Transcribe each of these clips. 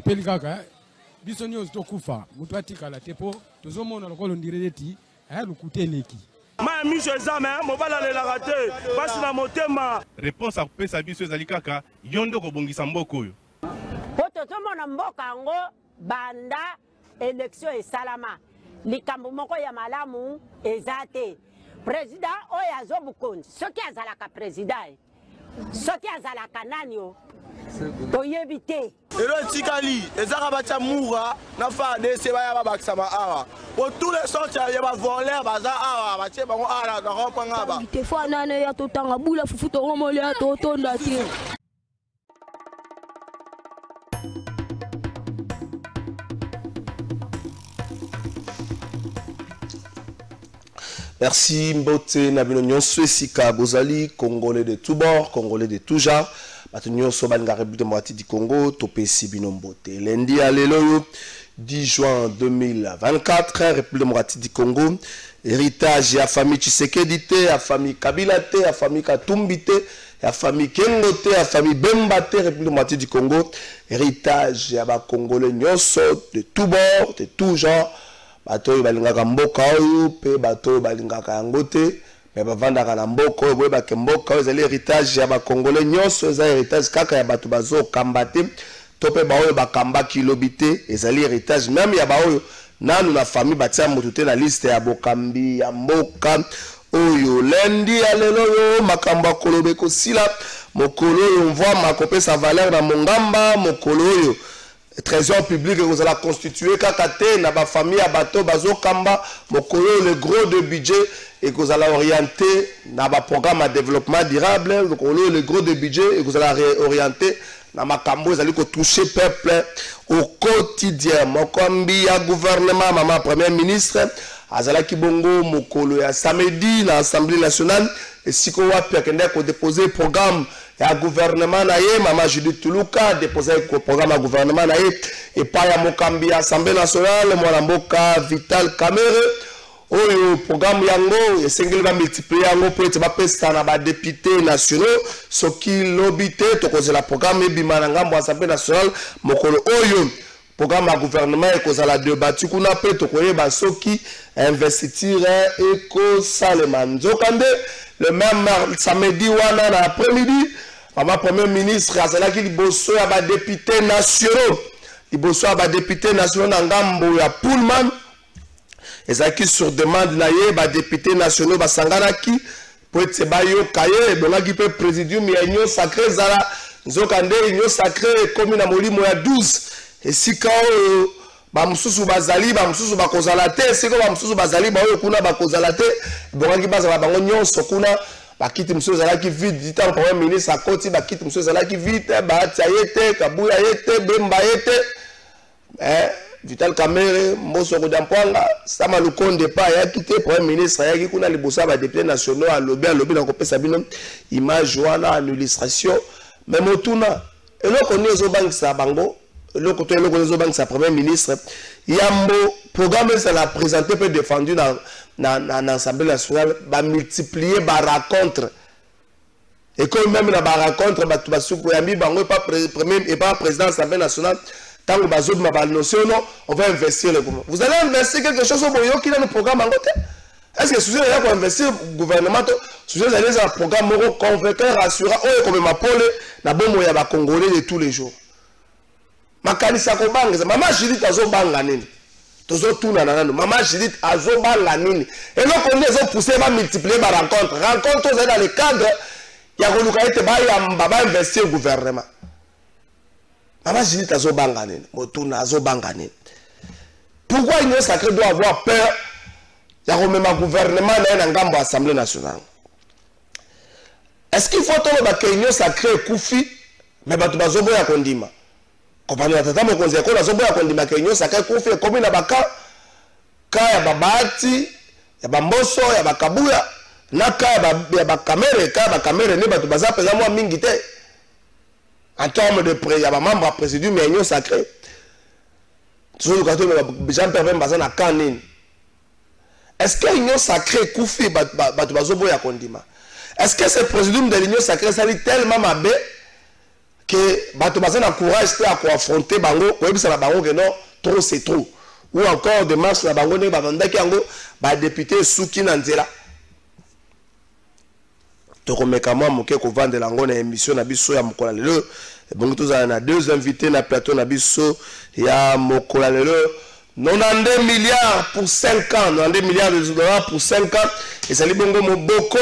Peli kaka biso nyos tokufa mutu atikala tepo tozomona lokolo ndireti aya lukuteleki ma miso ezame mobala lelaka te basi na motema réponse akopesa biso ezali kaka yo nde kobongisa mboka oyo po tozomona mboka yango banda élection esalama likambo moko ya malamu eza te président oyo azobukonzi soki azalaka président soki azalaka nani o toyebi te elo etikali ezaka batia mura na FARDC baya babakisama awa po tous les sortes ya bavoleur baza awa batie bango awa na kopanga ba te fa nane ya totanga bula fufu to ngomole ya totonda te. Merci Mbote Nabinonion Suesika Bozali, Congolais de tous bords, Congolais de tout genre. Maintenant, Sobalga République démocratique du Congo, Topesi Binombote. Lundi à l'éloyo, 10 juin 2024, République démocratique du Congo. Héritage à famille Tshisekedi, à famille Kabila, à famille Katumbi, à famille Kengote, à famille Bembate, République démocratique du Congo. Héritage à Congolais Nyonso, de tous bords, de tout genre. Bato balingaka mboka oyo pe bato balingaka yango te mais bavandaka na mboka oyo boye bakemboka oyo ezali héritage ya bakongole nyonso eza héritage kaka ya bato bazokamba te to pe baoyo bakambaki lobi te ezali héritage même ya baoyo nanu na famille batia motu te na liste ya bokambi ya mboka oyo lendi ya lelo oyo makambo akoloba ekosila mokolo oyo mvwama akopesa valeur na mongamba mokolo oyo trésor public vous allez constituer kakate na ba famille à bateau bazo kamba mokolo le gros de budget et que vous allez orienter na ba programme de développement durable le gros de budget et que vous allez orienter na makambo vous allez toucher peuple au quotidien mokombi ya gouvernement maman premier ministre azala kibongo mokolo ya samedi na assemblée nationale et siko wapi akenda ko déposer programme ya gouvernement na ye maman Judith Tuluka déposer ko programme ya gouvernement na ye et pas ya mokambi ya assemblée nationale mwana mboka Vital Kamerhe oyo programme yango esengeli ba multiplier yango pour être ba pesa na ba députés nationaux soki lobité to kozela programme ebima na ngambo assemblée nationale mokolo oyo programme à gouvernement et cause à la débattu qu'on a fait to koyeba soki investiture eko Saleman Zokande le même samedi wana na après-midi maman premier ministre azala ki liboso ya ba députés nationaux liboso ya ba députés nationaux na ngambo ya Pullman ezaki sur demande na ye ba députés nationaux basanganaki pour être bayo kaye bonaki pe présidium ya union sacrée zala Nzokande union sacrée commune na molimo ya 12 et si quand bamususu bazali bamususu bakozala te siko bamususu bazali ba oyo kuna bakozala te bonaki bazala bango nyonso kuna bakiti mususu zalaki vide ditant premier ministre akoti bakiti mususu zalaki vide batia yete kabuya yete bemba yete Vital Kamerhe mboso ko dampwanga sama lukonde pa ya kité premier ministre ya ki kuna libosa ba députés nationaux à lobby na kopesa bino image wana en illustration même otuna eloko ni ezobangisa bango le côté le premier ministre yambo programme ça l'a présenté peut défendu dans l'Assemblée nationale va multiplier ba rencontre et comme même la rencontre ba tout basuko yambi bango pas premier et pas président de l'Assemblée nationale tant que bazo ma notion non on va investir le gouvernement vous allez investir quelque chose au boyo qui dans le programme en côté est-ce que sujet là pour investir gouvernement sujet là les programme convaincant rassurant oh comme ma pole na bomo ya ba congolais de tous les jours makanisa kobanga mama Judith azobanga nini tozotuna na nano mama Judith azobanga nini et donc on les a poussé à multiplier ba rencontre dans le cadre ya koluka ete ba ya baba investir gouvernement mama Judith azobanga nini motuna azobanga nini pourquoi l'union sacrée doit avoir peur ya remema gouvernement na ngambo assemblée nationale est-ce qu'il faut tolo ba l'union sacrée kufi mais bato bazoboya kondima Compagnie de tata mokonzi ya kola zoboya kondima kenyo saka kufi komi na baka ka ya babati ya bamboso ya bakabuya na ka ya bakamere ka bakamere ne batu baza pesa mwa mingi te en termes de près ya ba membre à présidium ya union sacrée toujours quand Jean Pierre baza na kanini. Est-ce que l'union sacrée kufi batu bazoboya kondima? Est-ce que ce présidium de l'union sacrée ça dit tellement mabé que bato baza na courage te à affronter bango koyebisa na bango que non trop c'est trop ou encore de marche na bango ne babandaki yango ba député suki na nzela to komeka mwa moke ko vendre lango na émission na biso ya mokola lelo bongo tozala na deux invités na plateau na biso ya mokola lelo 92 milliards pour 5 ans 92 milliards de dollars pour 5 ans et ça li bongo moboko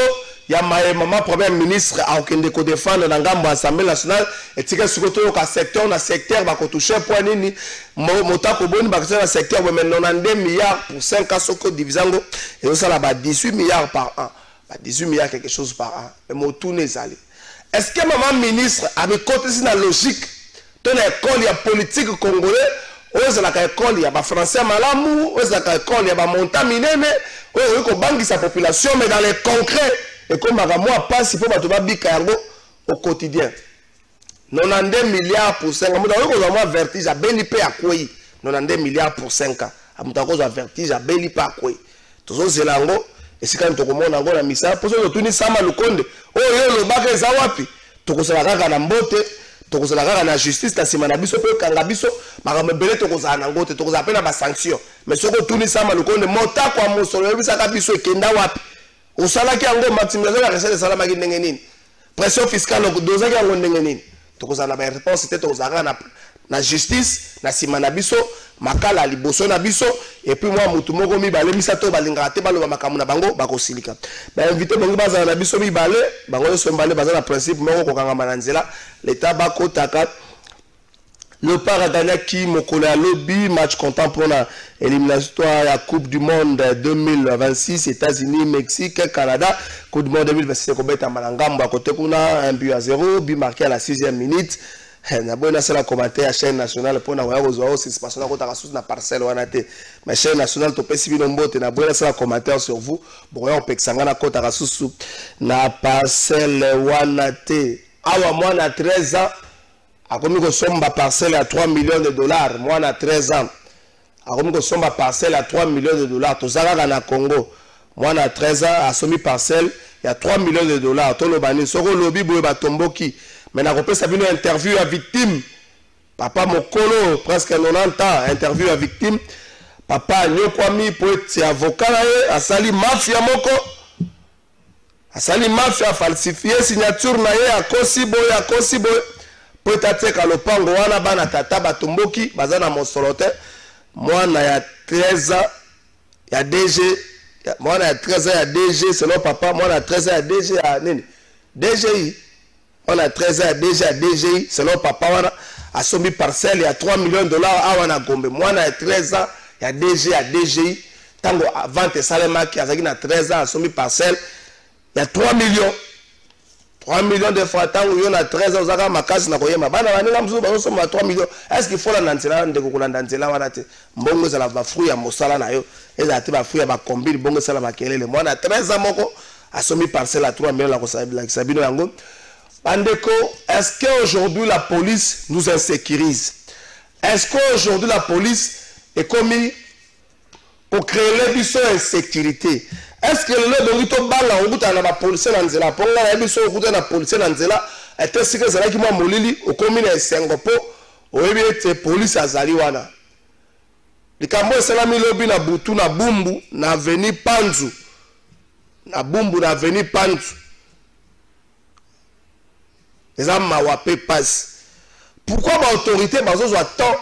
ya maman premier ministre a okende ko défendre na ngambo assemblée nationale etika sikoto ka secteur na secteur ba ko toucher point nini motako boni ba na secteur mais 92 milliards pour 5 ans soko divisango et ça là ba 18 milliards par an ba 18 milliards quelque chose par an mais mo tourner ça est-ce que maman ministre a me côté si na logique ton école ya politique congolais oza la école ya ba français malamu oza la école ya ba monta minene oyo ko bangisa population mais dans les concrets et comme moi passe il faut battre bika au quotidien 92 milliards pour 5 ans on a moins vertige à belipe à quoi 92 milliards pour 5 ans à cause de vertige à belipe à quoi toujours c'est lango et c'est quand tu commandes encore la misa pour ça tu ni sama le konde oh yo le baka za wapi to ko sala kaka na mbote to ko sala kaka na justice ta sima na biso pe kanga biso makambe bele to ko za na ngote to ko za pe na ba sanction mais soko tu ni sama le konde mota kwa mosolo bisa ka biso kenda wapi au salaire qui a un maximisation de la recette de salaire qui n'est pression fiscale donc deux ans qui a un n'est donc on a la réponse c'était aux arts na justice na simanabiso makala liboso na biso et puis moi mutumoko mi balé misato balingate baloba makamu na bango bakosilika ba invité bango baza na biso mi balé bango so balé baza na principe moko kokanga mananzela l'état bakotaka le paradana qui mokola lobby match comptant pour la éliminatoire à la Coupe du Monde 2026 États-Unis Mexique Canada Coupe du Monde 2026 kobeta malangamba à côté kuna 1-0 but marqué à la 6e minute na bonne c'est la commentaire à chaîne nationale pour na wazo c'est parce qu'on a sous na parcelle wana te mais chaîne nationale to pesi bino mbote na bonne c'est la commentaire sur vous bon on peut sanga na kota sous na parcelle wana te awa mwana 13 ans a commis que somba parcelle à 3 millions de dollars moi na 13 ans a commis que somba parcelle à 3 millions de dollars to zaka na Congo moi na 13 ans a somi parcelle il y a 3 millions de dollars to lo bani soko lobi boye batomboki mais na kopesa bino interview à victime papa mokolo presque 90 ans interview à victime papa nyokwami pour être avocat a sali mafia moko a sali mafia falsifier signature na ye a kosibo peut-être que le pango wana bana tata batumboki bazana mosolote mwana ya 13 ans ya DG mwana ya 13 ans ya DG selon papa mwana ya 13 ans ya DG ya nini DGI on a 13 ans ya DG ya DGI selon papa wana a sombi parcelle ya 3 millions de dollars awana gombe mwana ya 13 ans ya DG ya DGI tango vente salema ki azaki na 13 ans a sombi parcelle ya 3 millions 3 millions de francs tant où il y a 13 ans zaka makasi na koyema bana banela mzuba ba soma 3 millions est-ce qu'il faut la nantela ndeko kolanda nzela wana te mbongo za la ba fruit ya mosala na yo eza te ba fruit ya ba kombili bongo sala makelele mwana 13 ans moko asomi parcelle à 3 millions la kosabila sabino yango bandeko est-ce que aujourd'hui la police nous insécurise est-ce que aujourd'hui la police est commis pour créer l'ébisson insécurité est-ce que le bonito bala okuta na ba policier na nzela ponga na biso okuta na policier na nzela ete sike zala ki mwa molili okomi na esengo po oyebi ete police azali wana likambo esalami lobi na butu na bumbu na avenue Panzu na bumbu na avenue Panzu eza mawape passe pourquoi ba autorité bazozwa temps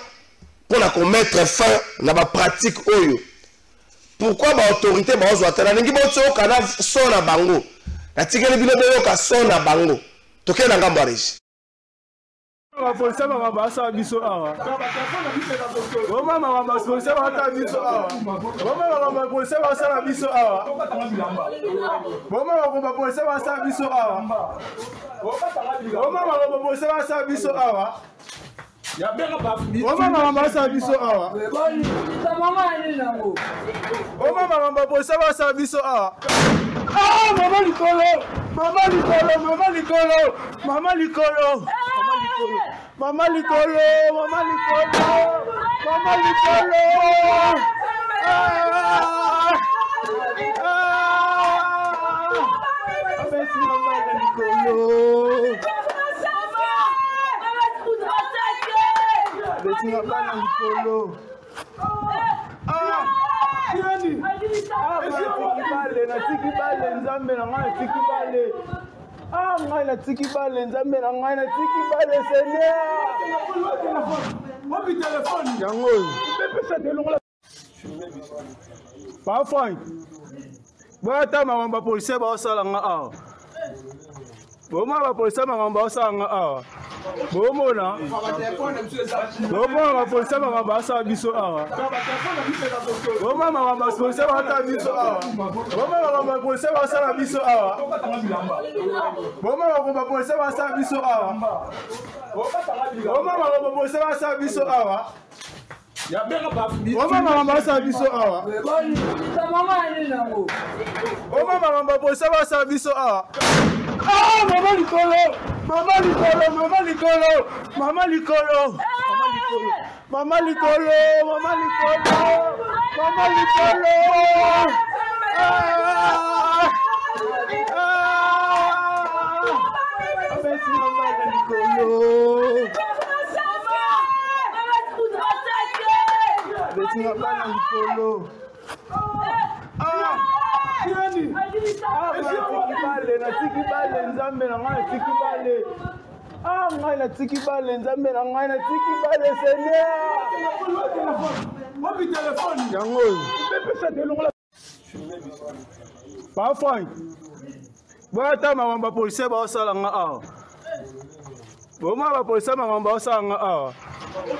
pour na commettre fin na ba pratique oyo pourquoi ba autorité ba ozwa tana ningi botso kana sona bango na tikeli bino boyo ka sona bango toke na ngambo reji ba polisi ba basa biso awa o mama ba polisi ba ta biso awa o mama ba polisi ba sa biso awa o mama ba polisi ba sa biso awa o mama ba polisi ba sa biso awa Oma mama sa biso awa. Oma mama polisa ba sa biso awa. Ah, mama likolo. Mama likolo, mama likolo. Mama likolo. Mama likolo, mama likolo. Mama likolo. Abesi mama likolo. Betinga bana likolo. Kiani. Natiki bale nzambe na ngai natiki bale. Ngai natiki bale nzambe na ngai natiki bale Seigneur. Mobi téléphone. Yango. Pepesa delongola. Parfois. Bata mama policier ba osala nga awa. Boma ba policier mama ba osala nga awa. Bomona. Bomona ba policier mama ba osala biso awa. Boma mama ba policier ba osala biso awa. Boma mama ba policier ba osala biso awa. Boma mama ba policier ba osala biso awa. Boma mama ba policier ba osala biso awa. Oma mama sa biso awa. Oma mama polisa ba sa biso awa. Ah, mama likolo. Mama likolo, mama likolo. Mama likolo. Mama likolo, mama likolo. Mama likolo. Abesi mama likolo. Betinga bana likolo. Kiani. Natiki bale nzambe na ngai natiki bale. Ngai natiki bale nzambe na ngai natiki bale Seigneur. Mobi téléphone. Yango. Pepesa delongola. Parfois. Bata mama ba policier ba osala nga awa. Boma ba policier mama ba osala nga awa.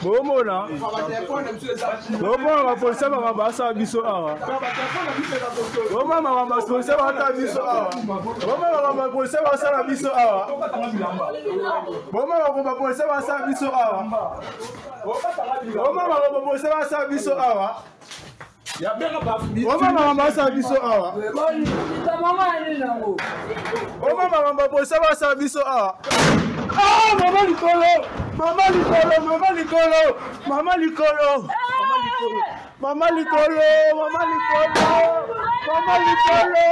Bomona. Bomona ba policier mama ba osala biso awa. Boma mama ba policier ba osala biso awa. Boma mama ba policier ba osala biso awa. Boma mama ba policier ba osala biso awa. Boma mama ba policier ba osala biso awa. Oma mama sa biso awa. Oma mama polisa ba sa biso awa. Ah, mama likolo. Mama likolo, mama likolo. Mama likolo. Mama likolo, mama likolo. Mama likolo.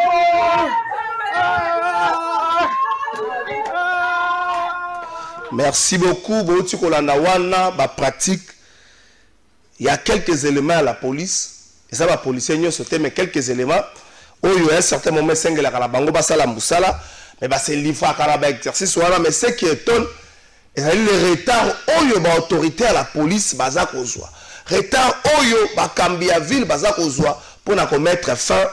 Merci beaucoup. Bouti kolanda wana ba pratique. Il y a quelques éléments à la police. Et ça va policier nous sauter mais quelques éléments où il y a un certain moment c'est que la kalabango basa la musala mais bah c'est livre à karaba exercice voilà mais ce qui étonne c'est le retard où il y a autorité à la police baza kozwa retard où il y a Kambia ville baza kozwa pour na commettre fin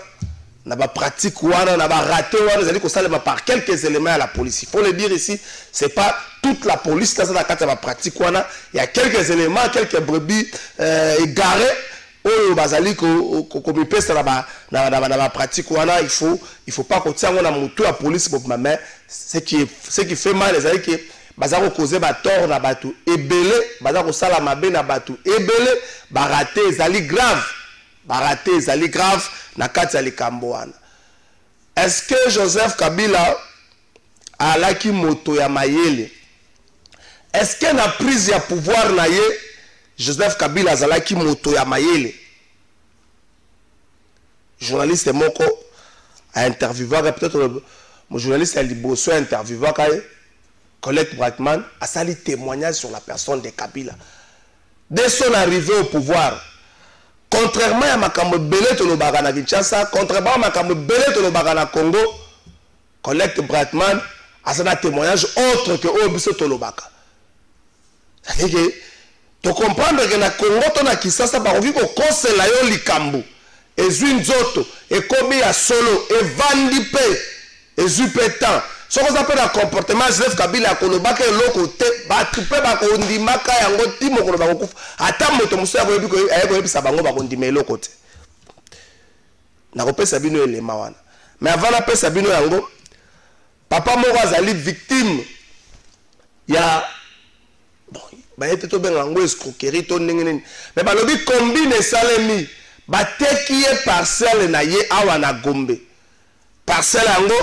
na ba pratique wana na ba raté wana c'est-à-dire que ça par quelques éléments à la police il faut le dire ici c'est pas toute la police là ça na kata ba pratique wana il y a quelques éléments quelques brebis égarés oyo bazali ko mipesa na ba pratique wana il faut pas que tiango na moto ya police pour maman ce qui fait mal les amis que bazako causer ba tort na batu ebele bazako sala mabe na batu ebele ba raté ezali grave na kati ya likambo wana. Est-ce que Joseph Kabila a laki moto ya mayele? Est-ce que na prise ya pouvoir na ye Joseph Kabila azalaki moto ya mayele? Journaliste moko a interviewé peut-être mon journaliste a liboso interviewé Colette Brackman a sali témoignage sur la personne de Kabila dès son arrivée au pouvoir. Contrairement à makambo belé tolobaka na Kinshasa, contrairement à makambo belé tolobaka na Congo, Colette Brackman a sali témoignage autre que obiso tolobaka. C'est-à-dire que tu comprends que na Congo to na Kinshasa ba ovi ko konsela yo likambo ezwi nzoto ekomi ya solo evandi pe ezwi petan so ko s'appelle un comportement Joseph Kabila kolobaka eloko te batu pe ba ko ndimaka yango timo ko ba ko kufa ata moto muso ko yebi ko ayeko yebisa bango ba ko ndima eloko te na ko pesa bino elema wana mais avant la pesa bino yango papa moko azali victime ya bayete to benga ngo escroquerie to ndenge mais balobi combine salemi bateki ye parcelle na ye awa na Gombe parcelle yango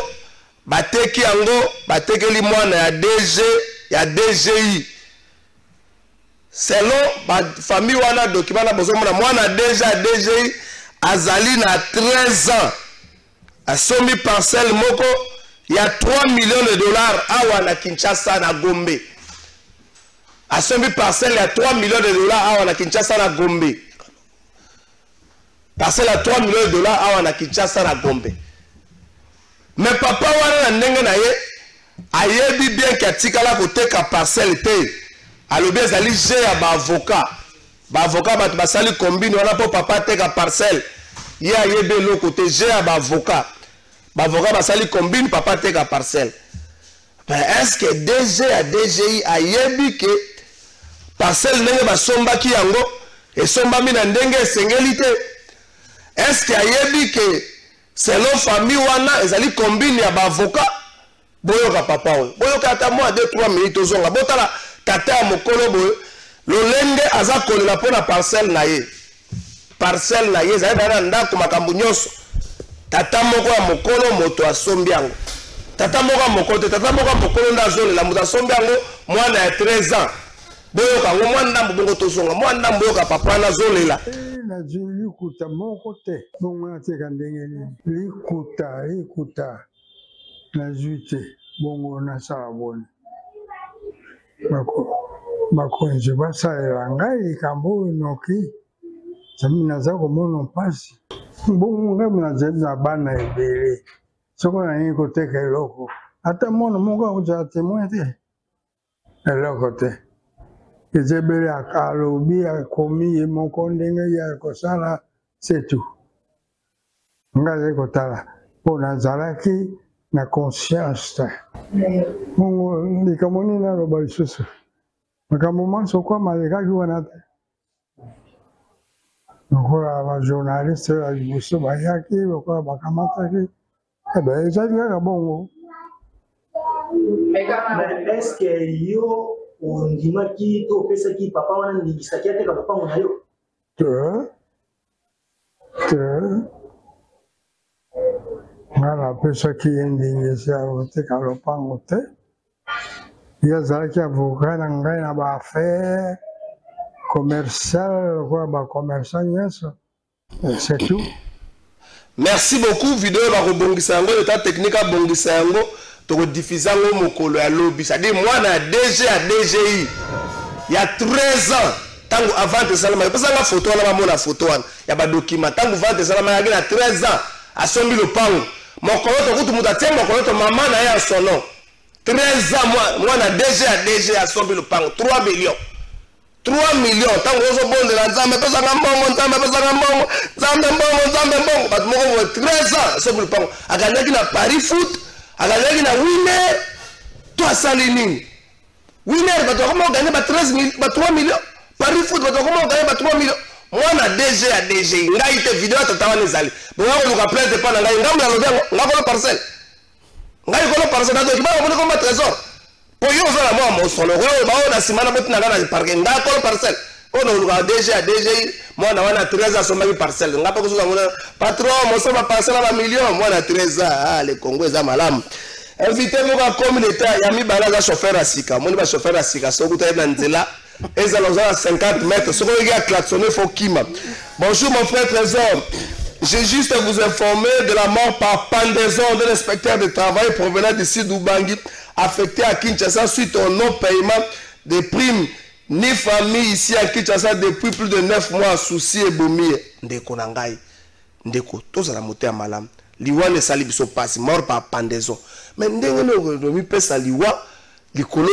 bateki yango batekeli mwana ya DG ya DGI selon ba famille wana document na bozo mona mwana déjà DGI azali na 13 ans asombi parcelle moko ya 3 millions de dollars awa na Kinshasa na Gombe asombi parcelle ya 3 millions de dollars awa na Kinshasa na Gombe parcelle à 3 millions de dollars awa na Kinshasa na Gombe mais papa wana na ndenge na ye ayebi bien katikala koteka parcelle te alobi ezali je ya avocat bato basali combine wana po papa teka parcelle ye ayebi eloko te je ya avocat basali combine papa teka parcelle mais est-ce que DG ya DGI ayebi ke parcelle ndenge basombaki yango esombami na ndenge esengeli te est-ce que ayebi que selon famille wana ezali combine ya avocat boyoka papa oyo boyoka ata moi 2-3 minutes ozonga botala tata ya mokolo boyo lolenge aza kolela mpona parcelle na ye ezali na ndako makambo nyonso tata moko ya mokolo moto asombi yango tata moko ya mokolo te tata moko ya mokolo nde azolela moto asombi yango mwana ya 13 ans boyoka ngo mwana ndambo bongo tozonga mwana ndambo boyoka papa wana azolela nazwi likuta moko te bongo nateka ndenge nini likuta nazwi te bongo nasala boni bakonzi basalela ngai likambo oyo noki zami naza komona mpasi bongo ngai nazali na bana ebele soko nalingi koteka eloko ata mwana moko akozala temoin te eloko te ezebele alobi akomi ye moko ndenge ya kosala setu nga azali kotala mpo nazalaki na conscience te bongo likambo nini aloba lisusu makambo manso kwama alekaki wana te lokola bajournaliste ya liboso bayaki lokola bakamataki ezali kaka bongo. Est-ce que yo ondimaki to opesaki papa wana ndikisaki ateka lopango na yo? te nga napesaki ye ndingisi ya koteka lopango te ye azalaki avocat na ngai na baaffaire commercial lokola bacommerçant nyonso c'est tout. Merci beaucoup. Vidéo va rebongisa yango l'état technique a bongisa yango to rediffuser yango mokolo ya lobby. C'est-à-dire moi na DG à DGI il y a 13 ans tango avant de salama parce que la photo na mona photo wana ya ba document tango avant de salama ya na 13 ans asombi le pango mokolo to kutu mutatia mokolo to mama na ya son nom 13 ans moi na DG à DG asombi le pango 3 millions 3 millions tango zo bonde la nzambe pesa ngambongo nzambe pesa ngambongo nzambe mbongo bat moko 13 ans asombi le pango akanyaki na Paris foot akanyaki na winner to asali nini winner bato comment gagner ba 13 millions ba 3 millions Paris foot bato comment gagner ba 3 millions moi na DG à DG ngai te vidéo tata wana ezali bon ngako luka plainte pa na ngai ngambo ya lobengo ngako parcelle ngai ko parcelle na document ko ko trésor po yo zo la mo mosolo ko ba ona simana botina ngana parking ngako parcelle ono luka DG à DG moi na wana 13 ans somba parcelle ngapa ko zo ngona patron mo somba parcelle ba millions moi na 13 ans ah le Congo eza malamu. Invité mon communauté, Yami Balaza chauffeur à Sika. Mon chauffeur à Sika, so vous avez Nzela, et à 50 mètres. Ce qu'on a klaxonné, faut Kima. Bonjour mon frère Trésor. J'ai juste à vous informer de la mort par pendaison d'un inspecteur de travail provenant d'ici d'Ubangi, affecté à Kinshasa suite au non-paiement des primes ni famille ici à Kinshasa depuis plus de 9 mois. Souci et boumi. Ndeko Nangai. Ndeko, tous à la montée à Malam. Liwa ne sali biso passe mort par pendaison. Mais ndenge no mi pesa liwa likolo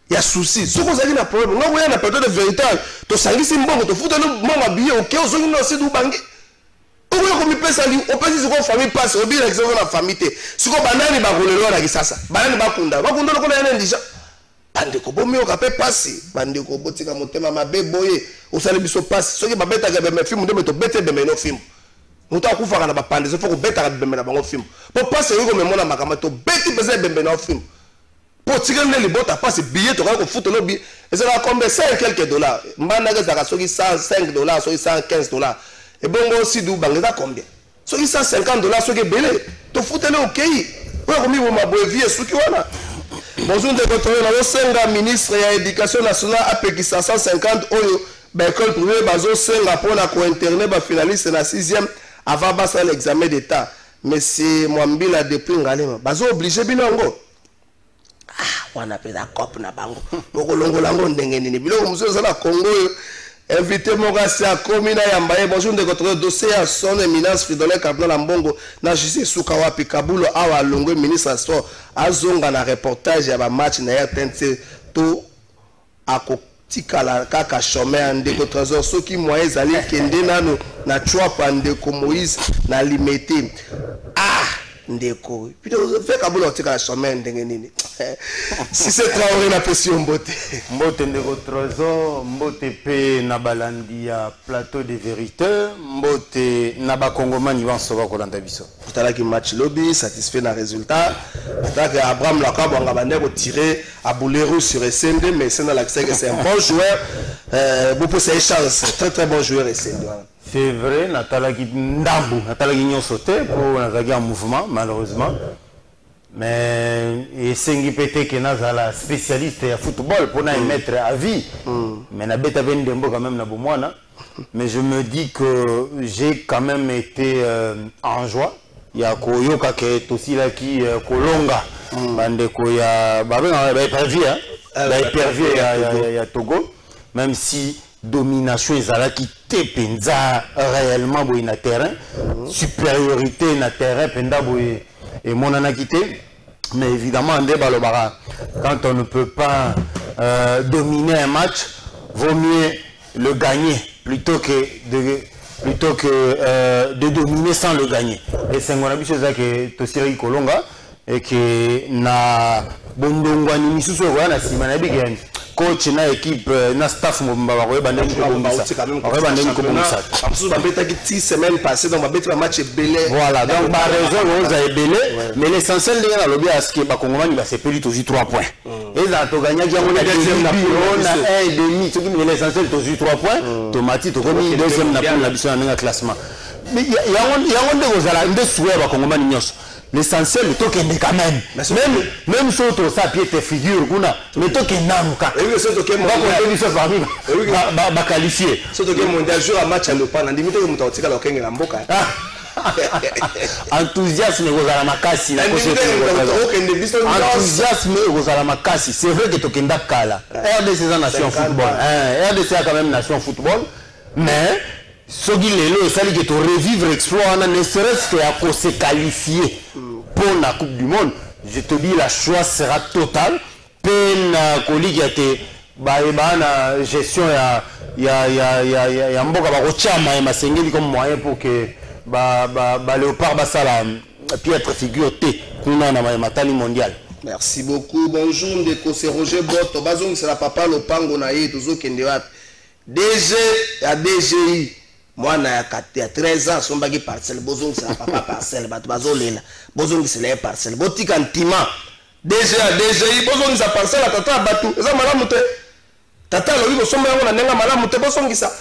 ya souci. Soko zali na problème. Ngo ya na période de vérité. To sangisi mbongo to futa no mama biye OK ozongi no se du bangi. Oyo ko mi pesa li opesi siko famille passe obi na kiso na famille te. Siko banani ba kolelo na kisasa. Banani ba kunda. Ba kunda ko na ene ndisha. Bande ko bomi o kape passe. Bande ko botika motema mabe boye. Osali biso passe. Soki ba beta ga be film de to bete be no film. Nous avons fait des pandes, il faut que nous fassions des film. Pour passer, nous avons fait des film. Pour tirer les bottes, pas ce billet, tu vas foutre le billet. Et ça va combien 5 quelques dollars. Mbanaga, ça va 105 dollars, 115 dollars. Et bon, aussi, d'où Bangladesh, combien 150 dollars, ce qui est belé. Tu fous le ok. Oui, comme vous m'avez vu, ce qui est là. Bonjour, de contrôler la Senga, ministre de l'Éducation nationale, à Pékissa 150 euros. L'école privée, Bazo Senga, pour la co-internet, finaliste dans la 6e, avant de l'examen d'État. Mais c'est Mwambila depuis Ngalema. Bazo obligé, binongo. Ah, on appelle la COP na bango. Boko longo lango ndengeni. Bilo monsieur ça la Congo. Invité Mogasi à Komina Yambaye. Bonjour de votre dossier à son éminence Fridolin Cardinal Ambongo. Na justice Sukawa Pikabulo awa longo ministre sport. Azonga na reportage ya ba match na RTNC to akotikala kaka chômeur ndeko trésor soki moyen zali kende nano na chwapa ndeko Moïse na limité. Ah ndeko puis fait kabula otika la chômeur ndenge nini si c'est Traoré na pression mbote ndeko trésor mbote pe na balandi ya plateau de vérité mbote na ba kongomani banso ba kolanda biso tala ki match lobby satisfait na résultat attaque Abraham Lakabo nga bande ko tirer à Boulero sur SND mais c'est dans l'accès que c'est un bon joueur beaucoup c'est chance très bon joueur SND. C'est vrai, Natalaki Ndambu, Natalaki Nyosote pour Nazagi en mouvement, malheureusement. Mais et Sengi Pété qui est la spécialiste de football pour nous mettre à vie. Mais na beta ben dembo quand même na bomwana. Mais je me dis que j'ai quand même été en joie. Il y a Koyoka qui est aussi là qui Kolonga. Bande Koya, bah perdu hein. Perdu il y a Togo. Même si domination ezalaki te penza réellement boy na terrain supériorité na terrain penda boy et monanaki te mais évidemment en débat quand on ne peut pas dominer un match vaut mieux le gagner plutôt que de dominer sans le gagner et c'est mon habitude que tosiri kolonga et que na bondongwa ni misusu wana simana bigani coach na équipe na staff mbaba ko bande ko bomisa absolument babeta ki 10 semaines passées donc babeta match belé voilà donc ba raison vous avez belé mais l'essentiel de la lobby à ce que ba kongomani ba sepeli tozi 3 points et là to gagner qui on a deuxième na on a 1,5 ce qui est l'essentiel tozi 3 points tomati to komi deuxième na pour la biso na classement mais il y a on de ozala nde souhait ba kongomani nyos. L'essentiel, le token est quand même. Même si on a pied tes figures, le token nanuka. Et oui, ce token va qualifier. Ce token mondial joue un match à l'Opan. On dit que vous avez le token en boca. Enthousiasme aux alamakasi. Enthousiasme aux alamakasi. C'est vrai que token d'Akala. RDC c'est nation football. RDC a quand même nation football. Mais. Ce qui est là, c'est que tu revivre l'exploit, ne serait-ce qu'à se qualifier pour la Coupe du Monde. Je te dis, la choix sera totale. Peine collègue qui a été la gestion, il y a un peu de comme moyen pour que Léopard Bassala piètre figure T pour la matali mondiale. Merci beaucoup. Bonjour, c'est Roger Botto. C'est la papa Lopango Naï, toujours Kendewa. DG à DGI. Moi, il y a 13 ans, son bagage parcelle, bozong c'est la papa parcelle, bozong c'est la parcelle, botique antima, déjà, bozong c'est la parcelle, tata batu, ça malamute, tata le vivo sommet on a nenga malamute, bozong ça.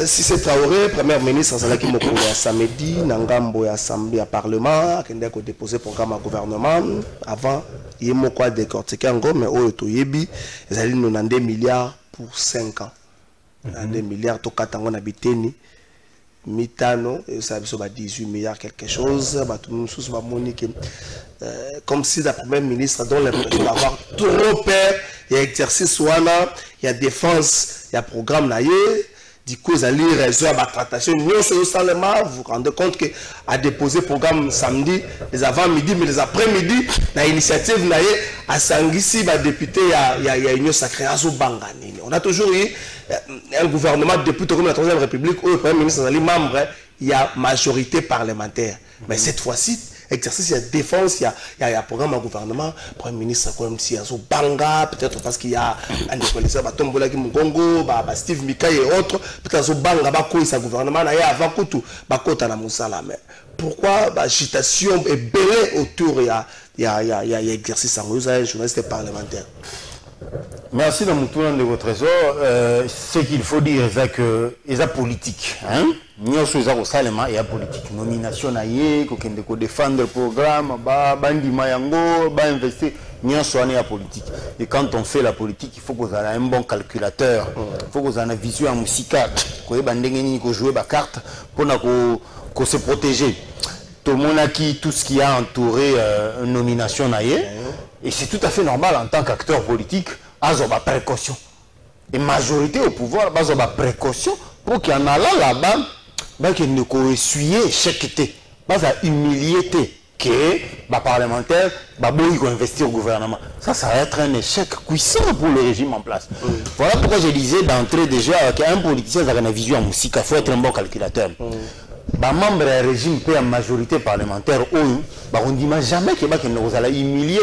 Si c'est Traoré, premier ministre, c'est là qui m'a connu samedi, Nangambo et assemblée à parlement, qui a déposé programme à gouvernement, avant, il y a quoi décortiquer en gros, mais au Toyebi, ils allaient nous demander 2 milliards pour 5 ans. 2 milliards, tout cas, on habite mitano, et ça a 18 milliards quelque chose, comme si la première ministre donne l'impression d'avoir trop peur, il y a exercice, il y a défense, il y a programme là. Du coup, vous allez résoudre la tractation. Nous, vous vous rendez compte qu'à déposer programme samedi, les avant-midi, mais les après-midi, l'initiative à Sangissi, député, il y a une sacrée Bangani. On a toujours eu un gouvernement député comme la 3e République où le Premier ministre est membre, il y a majorité parlementaire. Mais cette fois-ci, exercice, il y a défense, il y a un programme au gouvernement, Premier ministre comme si il y a Banga, peut-être parce qu'il y a un connaisseur, Tombola Kimugongo, Steve Mika et autres, peut-être Banga, il y a un gouvernement, il y a avant tout, Bakota na Moussala. Mais pourquoi l'agitation est belle autour, il y a il y a exercice en journaliste parlementaire. Merci de mon de votre trésor. Ce qu'il faut dire, c'est que c'est politique. Nous sommes au Salema et à politique. Nomination naïe, qu'on défendre le programme, bandi mayango, investir. Nous sommes à politique. Et quand on fait la politique, il faut qu'on ait un bon calculateur. Il faut qu'on ait une vision musicale. Qu'on ait jouer la carte pour se protéger. Tout le monde a qui tout ce qui a entouré une nomination naïe. Et c'est tout à fait normal en tant qu'acteur politique, avoir précaution. Et majorité au pouvoir, avoir précaution pour qu'il y en a là-bas, qu'il ne peut essuyer chaque été, humilié que les parlementaires vont investir au gouvernement. Ça va être un échec puissant pour le régime en place. Voilà pourquoi je disais d'entrée déjà qu'un politicien a une vision en musique, il faut être un bon calculateur. Membre du régime et la majorité parlementaire, on ne dit jamais que vous allez humilier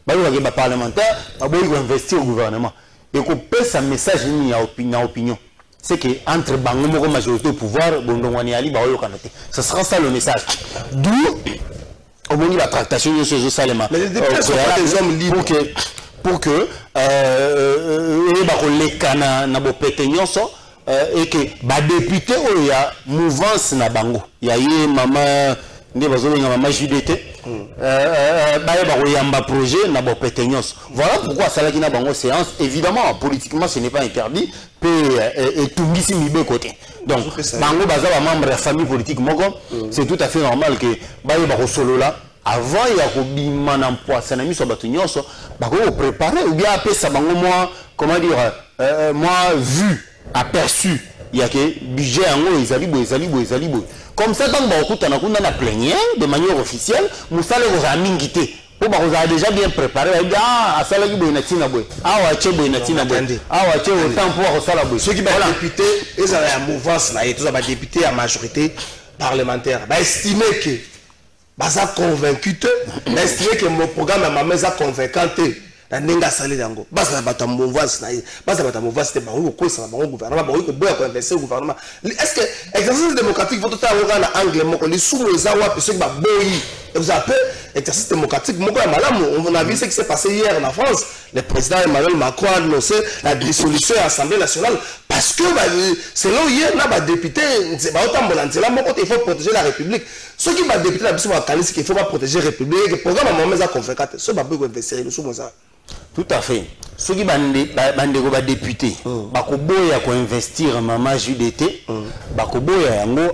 les parlementaires, ils vont investir au gouvernement. Et qu'on peut ce message en opinion. C'est qu'entre la majorité au pouvoir, ce sera ça le message. D'où au moment de la tractation de ce Salema. Mais les députés sont pas des hommes libres. Pour que les canards et que les députés, il y a mouvance na bango. Il y a eu maman JDT. Projet voilà pourquoi ça qui n'a pas séance. Évidemment, politiquement, ce n'est pas interdit. Et tout ici, mis côté. Donc, bango baza membre de la famille politique, c'est tout à fait normal que solo là. Avant, il y a un emploi, ça n'a mis sur Batunios, préparer ou bien appeler ça, moi, comment dire, moi, vu, aperçu, il y a que budget en haut, ils allaient. Comme ça, tant qu'on a plénière, de manière officielle, nous allons vous aminguiter. Vous avez déjà bien préparé. Ah, ça là, il y a Natina Boy. Ah, ouais, il y a Natina Boy. Ah, ouais, il y a autant pour ça la boy. Ceux qui sont députés, ils ont la mouvance, ils ont des députés à majorité parlementaire. Estimer que. Baza convaincu, estimé que mon programme à ma maison convaincante. La nenga salé dango. Baza bata mouvance na. Baza bata mouvance te bango ko ça bango gouvernement bango ko boya ko investir au gouvernement. Est-ce que exercice démocratique votre ta na angle moko les sous les awa parce que ba boyi. Vous appelez exercice démocratique moko ya malamu. On a vu ce qui s'est passé hier en France. Le président Emmanuel Macron a annoncé la dissolution de l'Assemblée nationale parce que selon hier là député c'est pas autant là moko il faut protéger la République. Ceux qui va député la biso va caler qu'il faut pas protéger la République. Le programme à ma maison convaincant. Ceux ba boy ko investir le sous ça. Tout à fait. Ceux qui sont députés, ils vont investir maman JDT,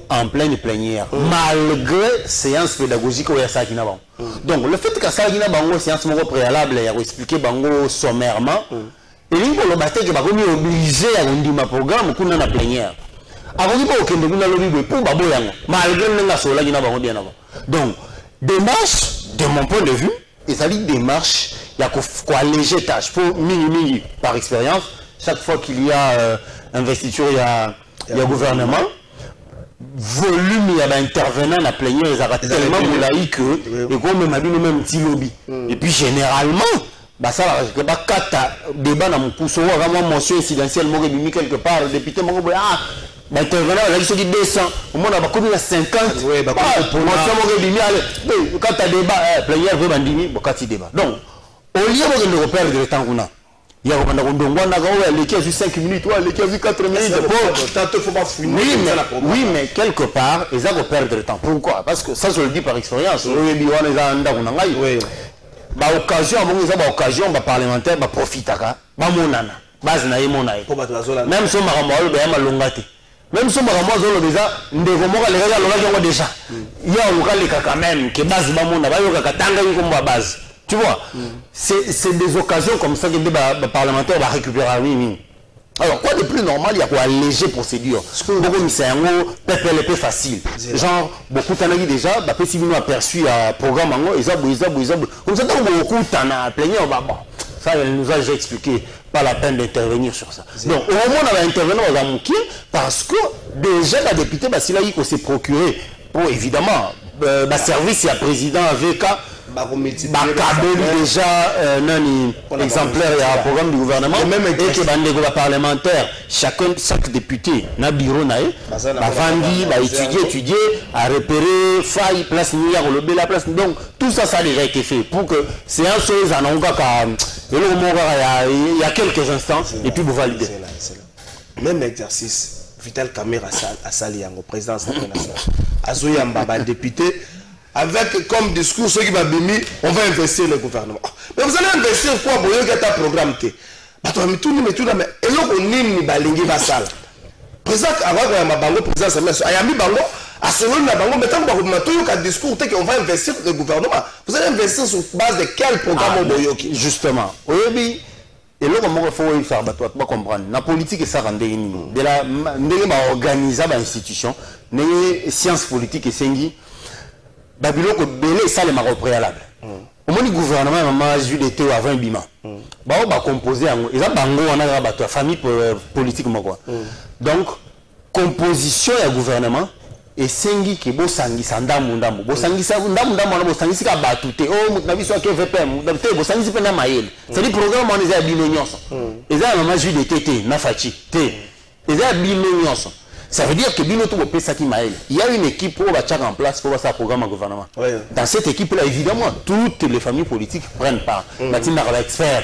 en pleine plénière, malgré séance pédagogique où il y a ça qui n'a pas. Donc le fait que ça qui n'a pas une séance préalable, il y a expliqué sommairement, et il faut le battre que est obligé à un programme qu'on a la plénière. Avant qu'il n'y ait pas de lobby pour malgré le sola qui n'a pas bien avant. Donc démarche, de mon point de vue, et ça dit démarche. Il y a quoi alléger tâche pour mini par expérience. Chaque fois qu'il y a investiture, il y a gouvernement. Volume, il y a intervenant à plénière, ils ont tellement moulaï que et comme même petit lobby. Et puis généralement, ça va débat dans mon pouce, vraiment mention incidentielle, moi quelque part, le député m'a dit intervenant, il y a 200, au moins on a combien 50. Oui, quand tu as débat, plénière veut bandini, quand tu débat. Donc au lieu de perdre le temps qu'on a, il y a 5 minutes, il y a 4 minutes. Oui, mais quelque part, ils ont perdu le temps. Pourquoi? Parce que ça, je le dis par expérience. Occasion, occasion, parlementaire, profite. Même si même si on déjà, il y a quand même que base. Tu vois, c'est des occasions comme ça que les parlementaires vont récupérer. Alors, quoi de plus normal, il y a quoi alléger procédure. Beaucoup c'est un mot PPLP facile. Genre, beaucoup t'en as dit déjà, si vous avez aperçu un programme, ils ont comme ça, beaucoup t'en as plénière, ça, elle nous a déjà expliqué, pas la peine d'intervenir sur ça. Donc, au moment où on va intervenir, on va manquer, parce que déjà, la députée, c'est là qu'il s'est procuré, pour évidemment, service, il y a président AVK, bakabeli déjà nani exemplaire il y a un programme du gouvernement et que bandeko ba parlementaire chaque député na bureau na bavandi ba étudier à repérer faille place ni ya kolobe la place donc tout ça a déjà été fait pour que c'est un chose en onga il y a quelques instants et puis vous validez même exercice Vital Kamerhe a sali au président de l'Assemblée nationale Azouyamba député avec comme discours ceux qui va bimi on va investir le gouvernement mais vous allez investir quoi pour que ta programme té mais tout mais eloko nini balingi basala président avant ya mabango président Samuel ayami bango à selon na bango mais tant que ba discours té qu'on va investir le gouvernement vous allez investir sur base de quel programme boyoki justement oyebi eloko moko faut faire bato ba comprendre la politique et ça rende nini de la ndenge ba organiser ba institution ne science politique et sengi babiloko belé ça le maro préalable au moins le gouvernement mama JDT avant bima ba ba composer yango eza bango wana bato famille politique moko donc composition ya gouvernement et sengi ke bo sangisa ndambu bo sangisa ndambu na bo sangisi ka batute oh na biso ke VPM te bo sangisi pe na mayele c'est le programme on les a bino nyonso eza mama JDT na fachi te eza bino nyonso. Ça veut dire que Bino tout pesa qui maël. Il y a une équipe pour mettre en place pour ça programme au gouvernement. Ouais. Dans cette équipe là évidemment toutes les familles politiques prennent part. Matin dans expert.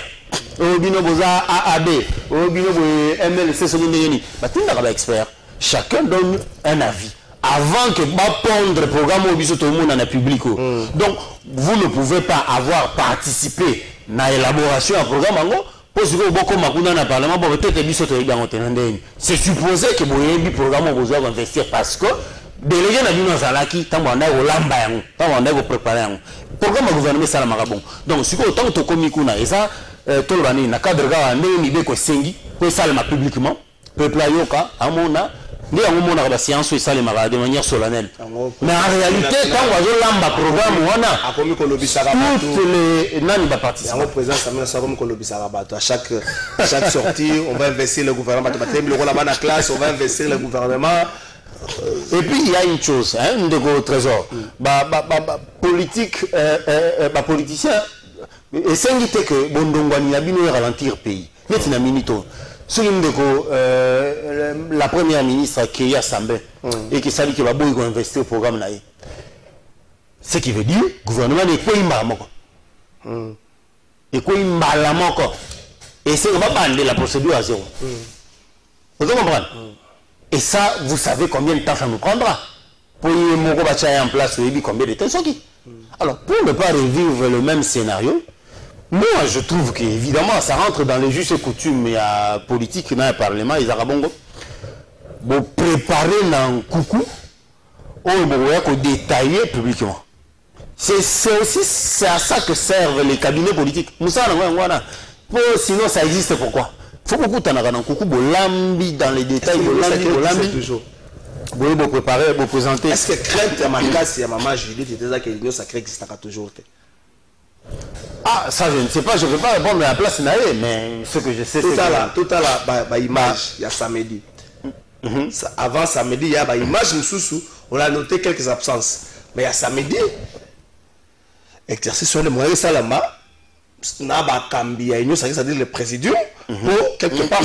Au Bino boza AAB, au Bino MLC Sonindeni. Matin dans expert. Chacun donne un avis avant que pondre le programme au biso tout le monde en public. Donc vous ne pouvez pas avoir participé à l'élaboration d'un programme en gros. C'est supposé que le programme va investir parce que délégué n'a pas zalaki tant on a lamba yango tant on a préparé yango programme gouvernement ça la marabon donc si autant to komikuna et ça to lani na cadre ga ndeni be ko sengi ko salama publiquement peuple ayoka amona ni yango mona ba séance et ça les marade de manière solennelle mais en réalité quand on va lamba programme wana akomi ko lobisa ba toutes les nani ba participer yango président Samuel Sarom ko lobisa ba à chaque sortie on va investir le gouvernement le rôle là-bas dans classe on va investir le gouvernement. Et puis il y a une chose, hein, de trésor, politique, politicien, et c'est invité que Bondongwani a bien ralentir le pays. Mais minito. La première ministre qui a Sambé et qui savait qu'il va beaucoup investir au programme naï. Ce qui veut dire, le gouvernement n'est pas imbalamoko. Et quoi imbalamoko. Et c'est on va parler la procédure à zéro. Vous comprenez? Et ça, vous savez combien de temps ça nous prendra pour y en place combien de temps. Alors, pour ne pas revivre le même scénario, moi je trouve qu'évidemment ça rentre dans les justes coutumes et la politique dans le Parlement, les Arabongo. Vous préparez un coucou, vous détailler publiquement. C'est aussi à ça que servent les cabinets politiques. Sinon ça existe pourquoi? Il faut beaucoup de coucou, bolambi dans les détails, bolambi toujours. Vous préparer, vous présenter. Est-ce que crainte à ma casse et à maman Juliette était là que l'union sacrée existera toujours? Ah, ça je ne sais pas, je ne peux pas répondre à la place naïe, mais ce que je sais c'est que... Tout à l'heure, image, il y a samedi. Avant samedi, il y a une image, on a noté quelques absences. Mais il y a samedi, exercice sur le moyen salama, c'est-à-dire le présidium, pour quelque part,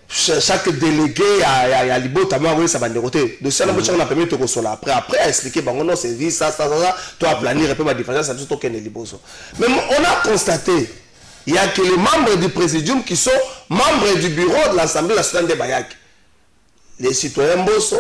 chaque délégué a libo tamou ça va déroter de ça on a permis de consoler après à expliquer bon non c'est ça toi planir un peu ma différence ça tout qu'un libo mais on a constaté il y a que les membres du présidium qui sont membres du bureau de l'Assemblée nationale de Bayak les citoyens bosso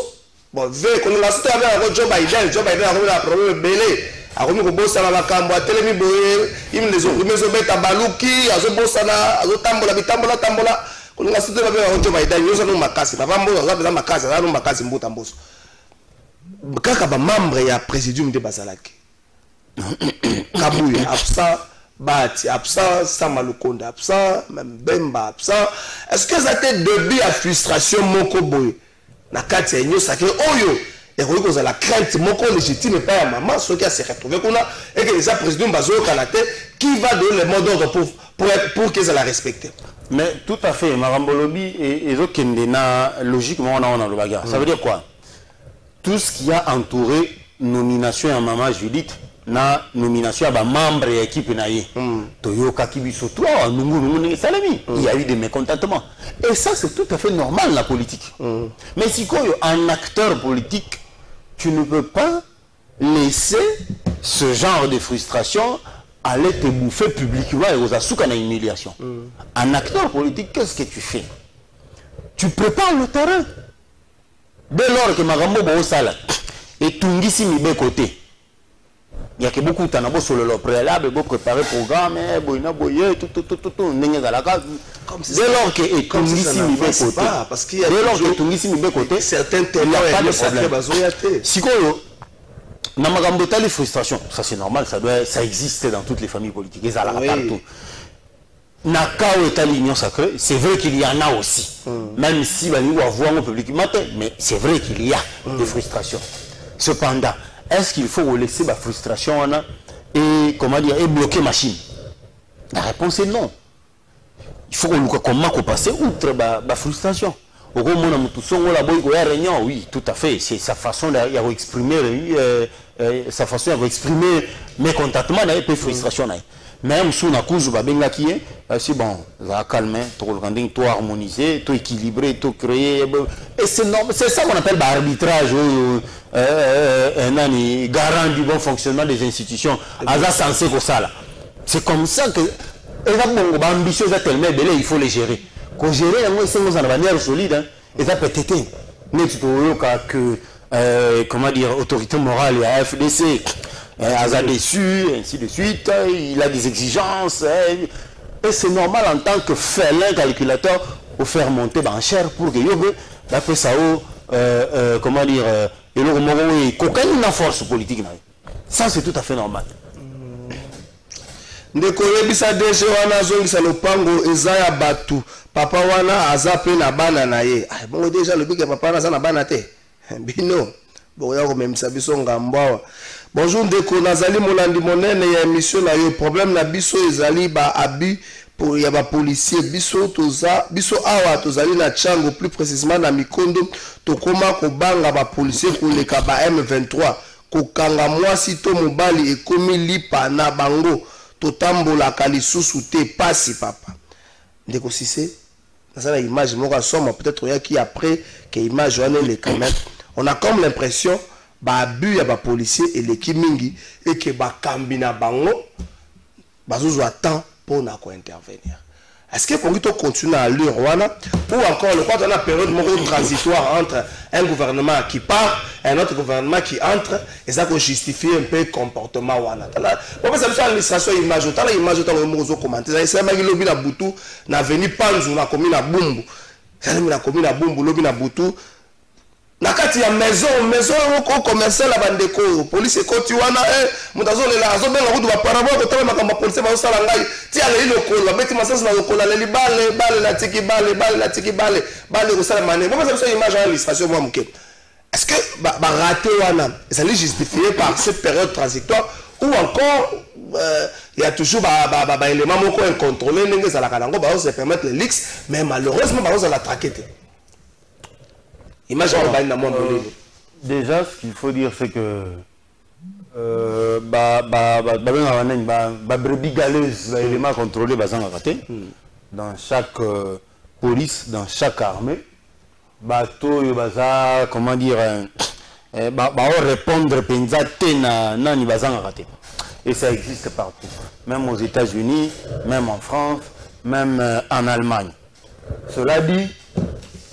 bon veut qu'on la cité avec Joe Biden a un problème belé a remis ko bossa na makambo atelemi boye im les opprimés zo beta baluki azo bossa na azo tambola on a cité avec Joe Biden yo no makasi papa mbozo za makasi za no makasi mbuta mboso kaka ba membre ya présidium de Bazalaki Kabuya absent Bati absent Samalukonda absent même Bemba absent est-ce que ça été début à frustration moko boye na kati ya nyosa ke oyo et que la crainte moko légitime pas à maman ce qui a se retrouvé qu'on a et que les présidents bazo kanate qui va donner le mot d'ordre pour que ça la respecte. Mais tout à fait Marambolobi et Zokendena logiquement on a le bagarre. Ça veut dire quoi? Tout ce qui a entouré nomination à maman Judith na nomination à membre de l'équipe naïe. Toyoka Kibiso, toi, il y a eu des mécontentements. Et ça, c'est tout à fait normal, la politique. Mais si un acteur politique, tu ne peux pas laisser ce genre de frustration aller te bouffer publiquement et aux assouks en humiliation. Un acteur politique, qu'est-ce que tu fais? Tu prépares le terrain. Dès lors que Magambo Bosala et Tungisi Mibe côté, il y a que beaucoup de temps sur le préalable, pour préparer le programme, dès lors que Tungisi Mibe côté, certains témoins il n'y a pas de problème. Si les frustrations, ça c'est normal, ça existe dans toutes les familles politiques, ils partout. Nakao est à l'union sacrée, c'est vrai qu'il y en a aussi. Même si on va voir au public, mais c'est vrai qu'il y a des frustrations. Cependant, est-ce qu'il faut laisser la frustration et, comment dire, et bloquer la machine? La réponse est non. Il faut qu'on passe outre la frustration. Oui, tout à fait. C'est sa façon d'exprimer mécontentement et frustration. Même si on a cause c'est bon, ça a calmé, tout harmonisé, tout équilibré, tout créé. Et c'est ça qu'on appelle l'arbitrage, garant du bon fonctionnement des institutions. C'est comme ça que l'ambition est tellement belle, il faut les gérer. Qu'on gère, c'est de manière solide. Et ça peut être que, comment dire, autorité morale et à FDC. Aza déçu, ainsi de suite, il a des exigences, et c'est normal en tant que félin calculateur pour faire monter en chair pour que d'après ça, comment dire, il y a force politique. Ça, c'est tout à fait normal. Ndeko yebisa DG wana zongisa lopango ezaya batu papa wana azape na bana na ye bon déjà le big papa wana na bana te bino bon ya ko memisa biso ngambwa. Bonjour Ndeko, nazali molandi monene ya émission na yo problème na biso ezali ba abi pour ya ba policier biso awa tozali na chango plus précisément na Mikondo tokoma ko banga ba policier koleka ba M23 kokanga mwasi to mobali ekomi lipa na bango totambola kalisusu te pasi papa. Ndeko Cissé nazala image moko asoma peut-être ya qui après que image wana les quand même on a comme l'impression babu ya ba policier et l'équipe mingi et que ba kambina bango bazozo attend pour na ko intervenir. Est-ce que Congo continue à lire wana ou encore le quoi dans la période transitoire entre un gouvernement qui part et un autre gouvernement qui entre et ça peut justifier un peu le comportement wana. Bon ça me fait l'illustration image autant l'image autant le mozo commenter ça m'a lobi na butu na venu panzu na commune na bumbu. Ça na commune na bumbu lobi na butu. Nakati ya maison ko commercial la bandeko police ekoti wana mutazo lela azo benga kudu ba parabo ko tala makamba police ba sala ngai ti ala ile ko la beti masasa na ko la le bale la tiki bale ko sala mané moi ça c'est image à l'illustration moi muke. Est-ce que ba raté wana ça est justifié par cette période transitoire ou encore il y a toujours ba élément moko incontrôlé ndenge ça la kanango ba se permettre les leaks mais malheureusement ba ça la traquer. Déjà, ce qu'il faut dire, c'est que brebis galeuse, l'élément contrôlé, dans chaque police, dans chaque armée, bateau, comment dire, répondre et ça existe partout, même aux États-Unis, même en France, même en Allemagne. Cela dit,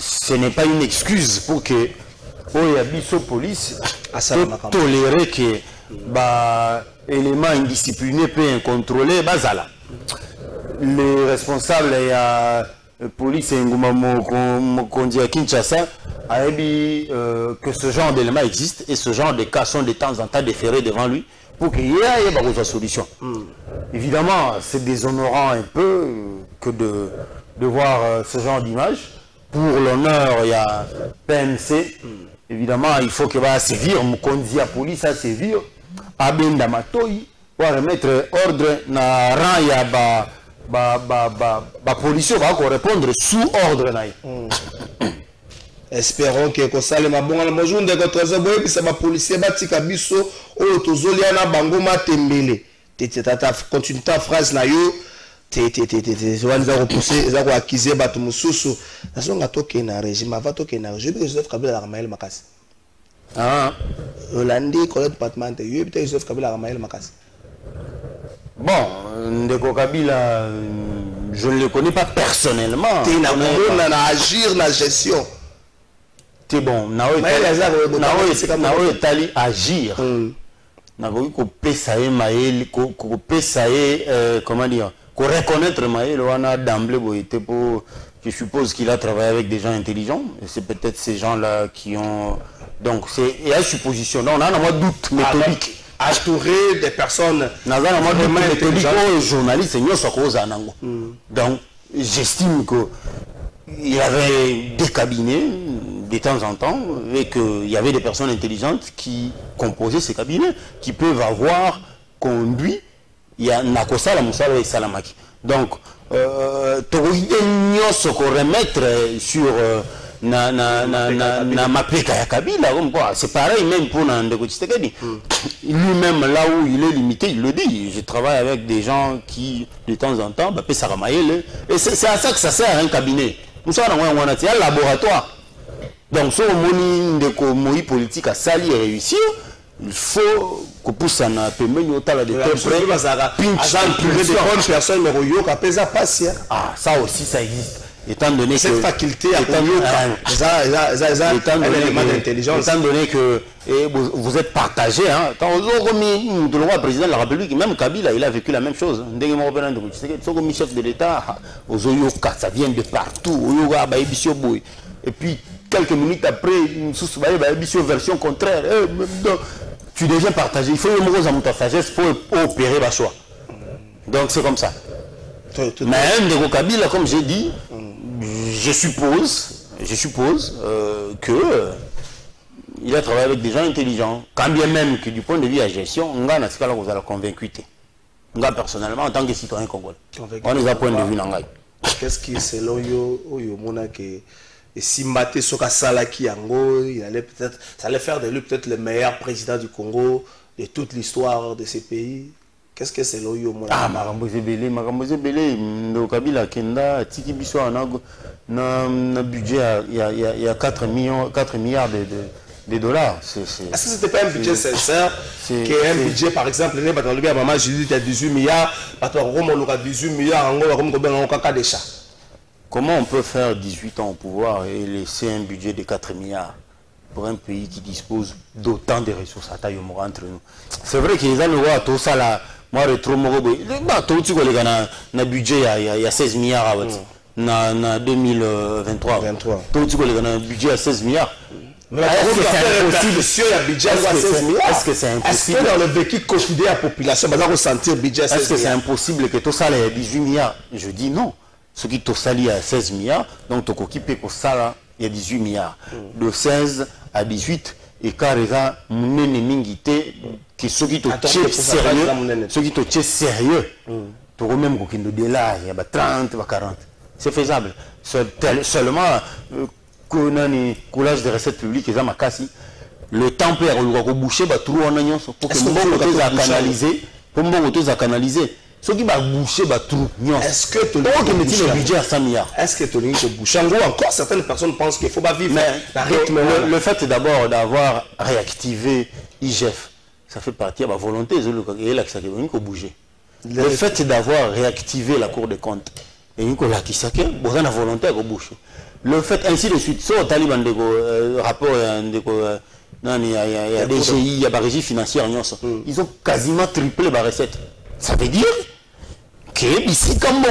ce n'est pas une excuse pour que la police tolérer que éléments indisciplinés peut incontrôlés. Les responsables de la police à Kinshasa a dit que ce genre d'éléments existe et ce genre de cas sont de temps en temps déférés devant lui pour qu'il y ait une solution. Évidemment, c'est déshonorant un peu que de voir ce genre d'image. Pour l'honneur, il y a PNC. Évidemment, il faut que va sévir, Mukonzi à police à sévir, à Bendamatoyi, pour remettre ordre na rang ya ba policier va répondre sous ordre. espérons que kosalema bonga na bonjour ndeko trésor boye bisa ba policier batika biso oyo tozolia na bango matembele tata continue ta phrase na yo waniza repousser za ko accuser bato mususu nasonga toke na régime avant toke na régime Joseph Kabila la Ramael Makasi Hollande collègue départemental yo peut Joseph Kabila la Ramael Makasi. Bon, ndeko Kabila je ne le connais pas personnellement. Tu na agir na gestion. C'est bon, nao tali agir. Na voulu ko pesaye mael ko pesaye comment dire, ko reconnaître mael wana d'emblée boité pour je suppose qu'il a travaillé avec des gens intelligents et c'est peut-être ces gens-là qui ont donc c'est il y a supposition. Non, on a un doute méthodique. Entouré des personnes journalistes donc j'estime qu'il avait des cabinets de temps en temps et qu'il y avait des personnes intelligentes qui composaient ces cabinets qui peuvent avoir conduit il y a Nakosa la Moussa et Salamaki donc remettre sur na mapeka ya Kabila comme quoi c'est pareil même pour Ndeko Tshisekedi lui-même là où il est limité il le dit je travaille avec des gens qui de temps en temps et c'est à ça que ça sert un cabinet nous sommes dans un laboratoire donc ce Ndeko Moi politique à sali et réussir il faut que pousse un peu mieux au talent de bonnes personnes mais ça aussi ça existe. Étant donné cette que faculté à étant donné que vous êtes partagé, hein, quand vous avez remis le président de la République, même Kabila, il a vécu la même chose. Chef de l'État, ça vient de partout. Et puis, quelques minutes après, une version contraire. Tu deviens partagé. Il faut une sagesse pour opérer le choix. Donc, c'est comme ça. Mais Ndeko Kabila, comme j'ai dit, je suppose que il a travaillé avec des gens intelligents. Quand bien même que du point de vue de la gestion, on a convaincu. Personnellement, en tant que citoyen congolais, on a un point de vue. Qu'est-ce qui, selon yo, si Maté Soka Salaki Yango, ça allait faire de lui peut-être le meilleur président du Congo de toute l'histoire de ces pays? Qu'est-ce que c'est l'oyo mon Makambozebele Ndeko Kabila Kenda tiki biso na budget il y a 4 milliards de dollars. Est-ce que c'était pas un budget sincère qu'un budget par exemple les bateaux à maman Judith à 18 milliards, bateau Rome on a 18 milliards en comme combien caca des chats. Comment on peut faire 18 ans au pouvoir et laisser un budget de 4 milliards pour un pays qui dispose d'autant de ressources à taille entre nous? C'est vrai qu'ils ont le droit tout ça là. Moi, retro na budget il y a 16 milliards na 2023. Tout le budget à 16 milliards. Est-ce que c'est impossible? Est-ce que dans le vécu quotidien de la population, on va ressentir budget à 16 milliards? Est-ce que c'est impossible que tout ça ait 18 milliards? Je dis non. Ce qui tout ça à 16 milliards, donc tu occupes pour ça il y a 18 milliards. De 16 à 18. Et car il y a que ceux qui te tiennent sérieux, tu as même il y a 30, 40. C'est faisable. Seulement, coulage de recettes publiques, le temps peut être bouché, pour que canaliser. Ce qui va boucher, est-ce que tu le budget à 100 milliards? Est-ce que tu as bouché? En gros, encore certaines personnes pensent qu'il ne faut pas vivre. Mais le fait d'abord d'avoir réactivé IGF, ça fait partie de ma volonté. Le fait d'avoir réactivé la Cour des comptes, et la volonté de boucher. Le fait ainsi de suite, sur Taliban rapport il y a des GI, il y a des régies financières, ils ont quasiment triplé la recette. Ça veut dire que ici, comme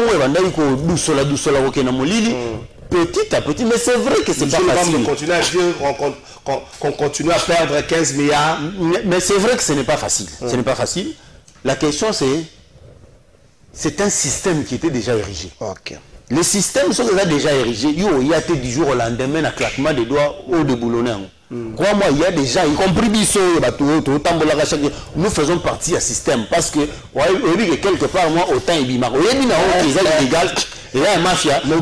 petit à petit, mais c'est vrai que c'est pas facile. On continue à dire qu'on continue à perdre 15 milliards. Mais c'est vrai que ce n'est pas facile. Ce n'est pas facile. La question c'est un système qui était déjà érigé. Les systèmes sont déjà érigés. Il y a du jour au lendemain un claquement des doigts au déboulonné. Crois-moi, il y a déjà, y compris Bissot, nous faisons partie du système parce que quelque part, moi, autant il y a illégal, et là mafia on va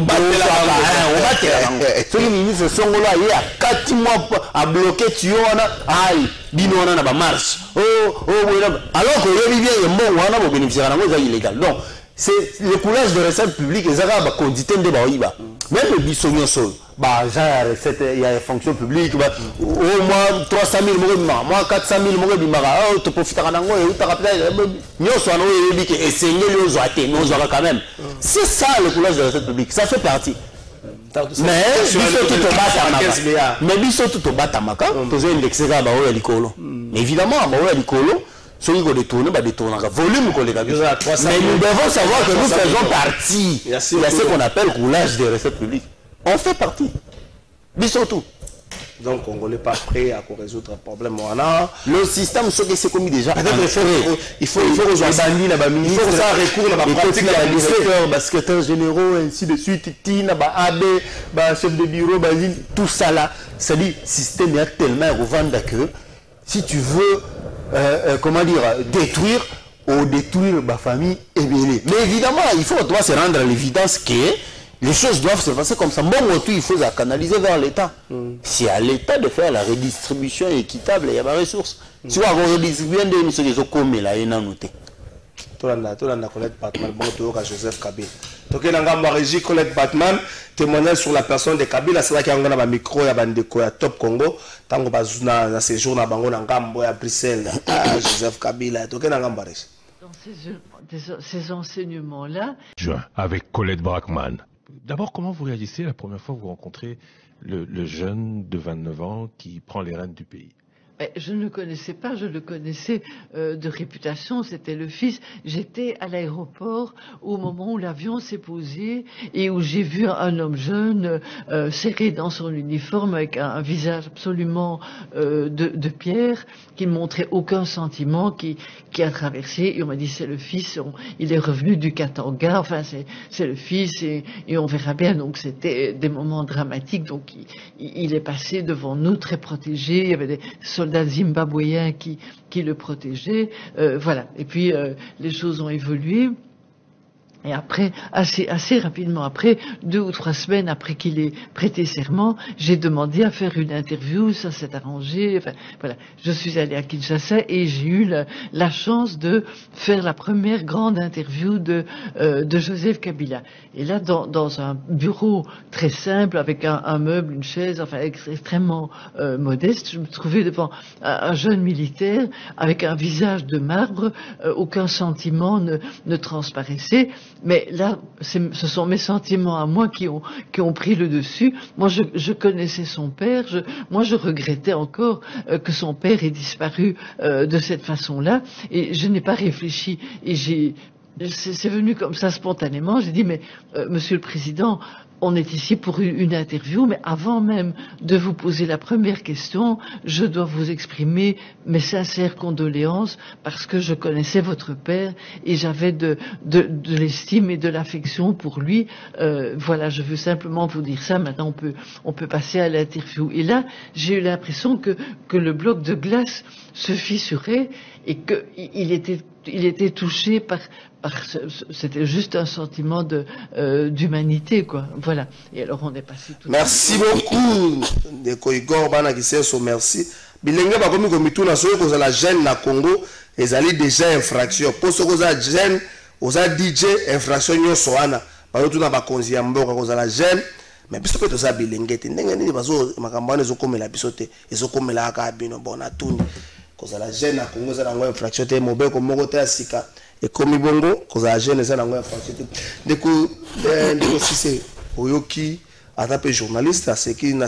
le ministre Songolo il y a 4 mois à bloquer Tiona aïe bino na ba marche alors que il vient bon on a bénéficier na illégal donc c'est le coulage de recettes publiques les arabes conditionnent de baïba même le bisogno sol bah genre recette il y a fonction publique au moins 300 000 moi 400 000 oh tu profites en ango et tu capitale nous sommes nous et essayer les oater nous aura quand même c'est ça le coulage de recettes publiques ça fait partie mais biso tout batamaka tozo indexer ba o ya likolo évidemment ba o ya likolo celui qui détourne va détourner volume mais nous devons savoir que nous faisons partie il y a ce qu'on appelle roulage des recettes publiques on fait partie biso tout donc on n'est pas prêt à résoudre un problème le système ce qui s'est commis déjà il faut rejoindre il faut ça recours à la pratique directeur basketteur généraux ainsi de suite tina ba AB ba chef de bureau ba tout ça là c'est dit système est tellement revendre que si tu veux comment dire détruire ou détruire ma famille et bien mais évidemment il faut doit se rendre à l'évidence que les choses doivent se passer comme ça. Bon, il faut la canaliser vers l'État. C'est à l'État de faire la redistribution équitable, il y a des ressources. Si on redistribue des missions qui sont comme là, il y a noté. Tout le monde connaît Batman, bon, tu as Joseph Kabila. Donc, il y a un régie Colette Batman, témoignage sur la personne de Kabila. C'est là qu'il y a un micro, il y a un déco à Top Congo. Tant qu'on va dans ces jours, on a un gambo à Bruxelles. Joseph Kabila. Donc, il y a un régie. Dans ces enseignements-là. Juin, avec Colette Brackman. D'abord, comment vous réagissez la première fois que vous rencontrez le jeune de 29 ans qui prend les rênes du pays? Je ne le connaissais pas, je le connaissais de réputation, c'était le fils. J'étais à l'aéroport au moment où l'avion s'est posé et où j'ai vu un homme jeune serré dans son uniforme avec un visage absolument de pierre qui ne montrait aucun sentiment, qui a traversé et on m'a dit c'est le fils, il est revenu du Katanga, enfin c'est le fils et on verra bien. Donc c'était des moments dramatiques, donc il est passé devant nous très protégé, il y avait des soldats zimbabwéens qui le protégeaient, voilà. Et puis les choses ont évolué. Et après, assez rapidement après, 2 ou 3 semaines après qu'il ait prêté serment, j'ai demandé à faire une interview, ça s'est arrangé, enfin, voilà. Je suis allée à Kinshasa et j'ai eu la chance de faire la première grande interview de Joseph Kabila. Et là, dans un bureau très simple, avec un meuble, une chaise, enfin, extrêmement modeste, je me trouvais devant un jeune militaire avec un visage de marbre, aucun sentiment ne transparaissait. Mais là, ce sont mes sentiments à moi qui ont pris le dessus. Moi, je connaissais son père. Moi, je regrettais encore que son père ait disparu de cette façon-là. Et je n'ai pas réfléchi. Et c'est venu comme ça spontanément. J'ai dit, mais Monsieur le Président, on est ici pour une interview, mais avant même de vous poser la première question, je dois vous exprimer mes sincères condoléances parce que je connaissais votre père et j'avais de l'estime et de l'affection pour lui. Voilà, je veux simplement vous dire ça. Maintenant, on peut passer à l'interview. Et là, j'ai eu l'impression que le bloc de glace se fissurait et qu'il était touché par c'était juste un sentiment d'humanité, quoi. Voilà. Et alors on est passé tout. Merci beaucoup. Ndeko Igor bana kiseso merci. Bilenge ba komi komitu na soyo ko la jeune na Congo ezali déjà infraction. Poso ko za jeune, oza DJ infraction nyonso wana. Ba yotu na ba konzi ya mboka ko la jeune. Mais biso pe to za bilenge te ndenge nini bazo makambane zo komela biso te. Ezo komela aka bino bona tuni. Ko la jeune na Congo za ngo infraction te mobeko moko te asika. Et comme bongo, cause à jeune, ça n'a pas fait. Du coup, si c'est Oyoki, à taper journaliste, à ce qui n'a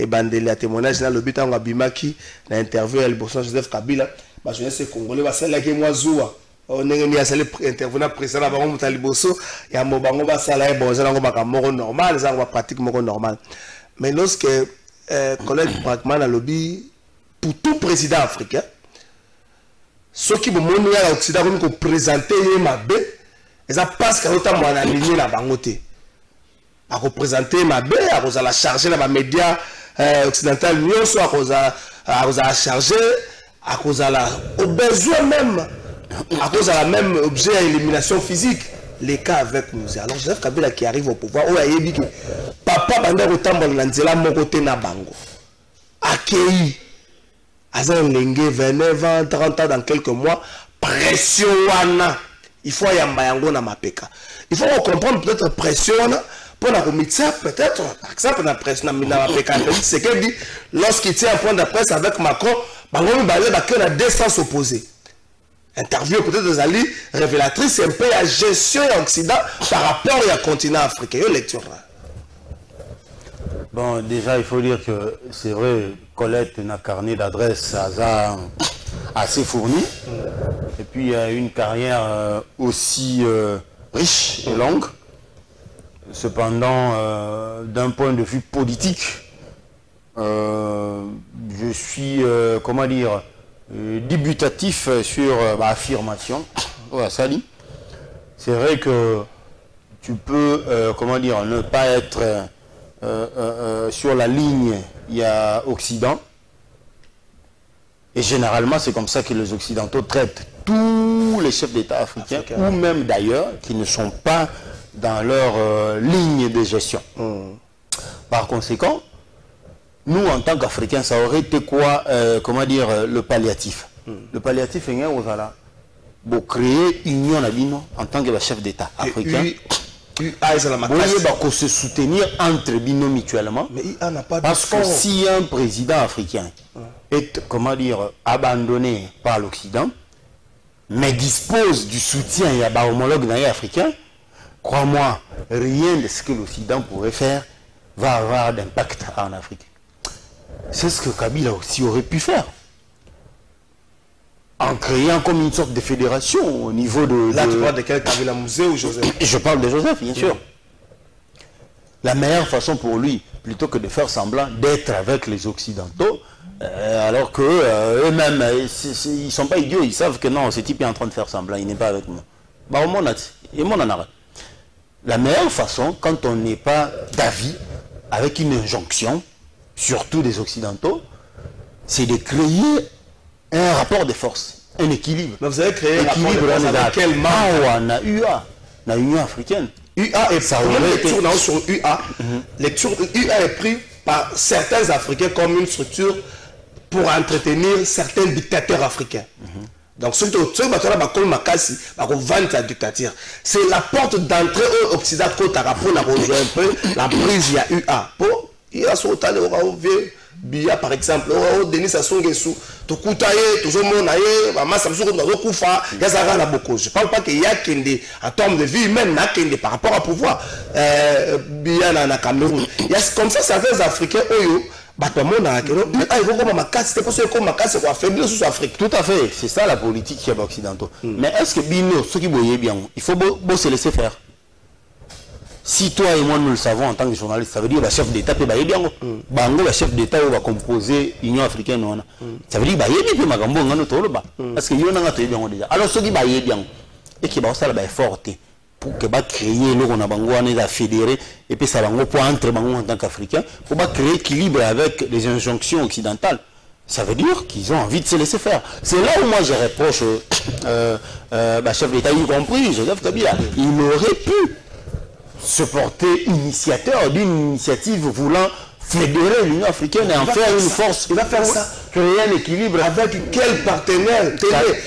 bandé les témoignages dans le but en Abimaki, l'interview à l'Ibossan Joseph Kabila, bah je ne sais congolais, bah c'est là que moi Zoua. On est à celle intervenant précédent avant mon taliboso, et à mon bango, bah ça là, bon, ça n'a pas normal, ça va pratiquement normal. Mais lorsque collègue Brackman a lobby pour tout président africain, ceux qui me montrent à l'Occident comme présenter ma bé, ils ont pas qu'à autant mon aligné la bangoté. À représenter ma bé, à cause de la charger dans les médias occidentaux, soit à cause de la charger, à cause de la, au besoin même, à cause de la même objet à élimination physique. les cas avec nous. Alors Joseph Kabila qui arrive au pouvoir, oh ayebi que papa banda kotambala na nzela moko te na bango. Akei azan lenge 29 ans, 30 ans dans quelques mois, pression wana. Il faut yamba yango na mapeka. Il faut comprendre peut-être pression wana pour la commission peut-être par exemple na pression na mapeka. C'est qu'elle dit lorsqu'il tient un point de presse avec Macron, bango balé ba que na deux sens opposés. Interview peut-être des alliés révélatrice, c'est un peu la gestion de l'Occident par rapport au continent africain. Lecture là. Bon, déjà, il faut dire que c'est vrai, Colette n'a carnet d'adresse assez fourni. Et puis, il a une carrière aussi riche et longue. Cependant, d'un point de vue politique, je suis, comment dire, débutatif sur ma affirmation. Ouais, ça dit. C'est vrai que tu peux, comment dire, ne pas être sur la ligne, il y a Occident. Et généralement, c'est comme ça que les Occidentaux traitent tous les chefs d'État africains, ou même d'ailleurs, qui ne sont pas dans leur ligne de gestion. Par conséquent, nous, en tant qu'Africains, ça aurait été quoi, comment dire, le palliatif. Le palliatif est pour créer une union en tant que chef d'État africain. Pour se soutenir entre bino mutuellement. Mais il n'a pas de parce que si un président africain est, comment dire, abandonné par l'Occident, mais dispose du soutien et à homologue africain, crois-moi, rien de ce que l'Occident pourrait faire va avoir d'impact en Afrique. C'est ce que Kabila aussi aurait pu faire. En créant comme une sorte de fédération au niveau de... Là, tu parles de quel Kabila, Musée ou Joseph? Je parle de Joseph, bien sûr. La meilleure façon pour lui, plutôt que de faire semblant d'être avec les Occidentaux, alors que eux-mêmes, ils ne sont pas idiots, ils savent que non, ce type est en train de faire semblant, il n'est pas avec nous. Bah, au monde, la meilleure façon, quand on n'est pas d'avis, avec une injonction, surtout des Occidentaux, c'est de créer un rapport de force, un équilibre. Mais vous avez créé un rapport de force avec quel membre? On a UA, la Union africaine. UA est ça lecture sur UA. Lecture UA est pris par certains Africains comme une structure pour entretenir certains dictateurs africains. Donc ceux qui ont la dictature, c'est la porte d'entrée au Occident pour rejoindre un peu la prise il y a UA. Pour il y a son talent Bia par exemple, Denis Sassou Nguesso, Tokutaye, Tozomonaye, Maman Samsung Kufa, Yazara na beaucoup. Je ne parle pas qu'il y a Kende en termes de vie humaine, Kende par rapport à pouvoir. Bia na Cameroun. Il y a comme ça certains Africains, tout à fait, c'est ça la politique qui est occidentale. Mais est-ce que Bino, ceux qui voyaient bien, il faut se laisser faire? Si toi et moi nous le savons en tant que journaliste, ça veut dire que le chef d'État peut bien. Le chef d'État va composer l'Union africaine. Ça veut dire qu'il peut bien. Parce qu'il y a un déjà. Alors ceux qui va bien et qui va ça va forte pour que va créer le qu'on a bango à fédérer et puis ça va pour entre bango en tant qu'Africain pour créer équilibre avec les injonctions occidentales. Ça veut dire qu'ils ont envie de se laisser faire. C'est là où moi je reproche chef d'État y compris Joseph Kabila. Il aurait pu se porter initiateur d'une initiative voulant fédérer l'Union africaine et en faire une force. Il va faire ça. Créer un équilibre. Avec quel partenaire?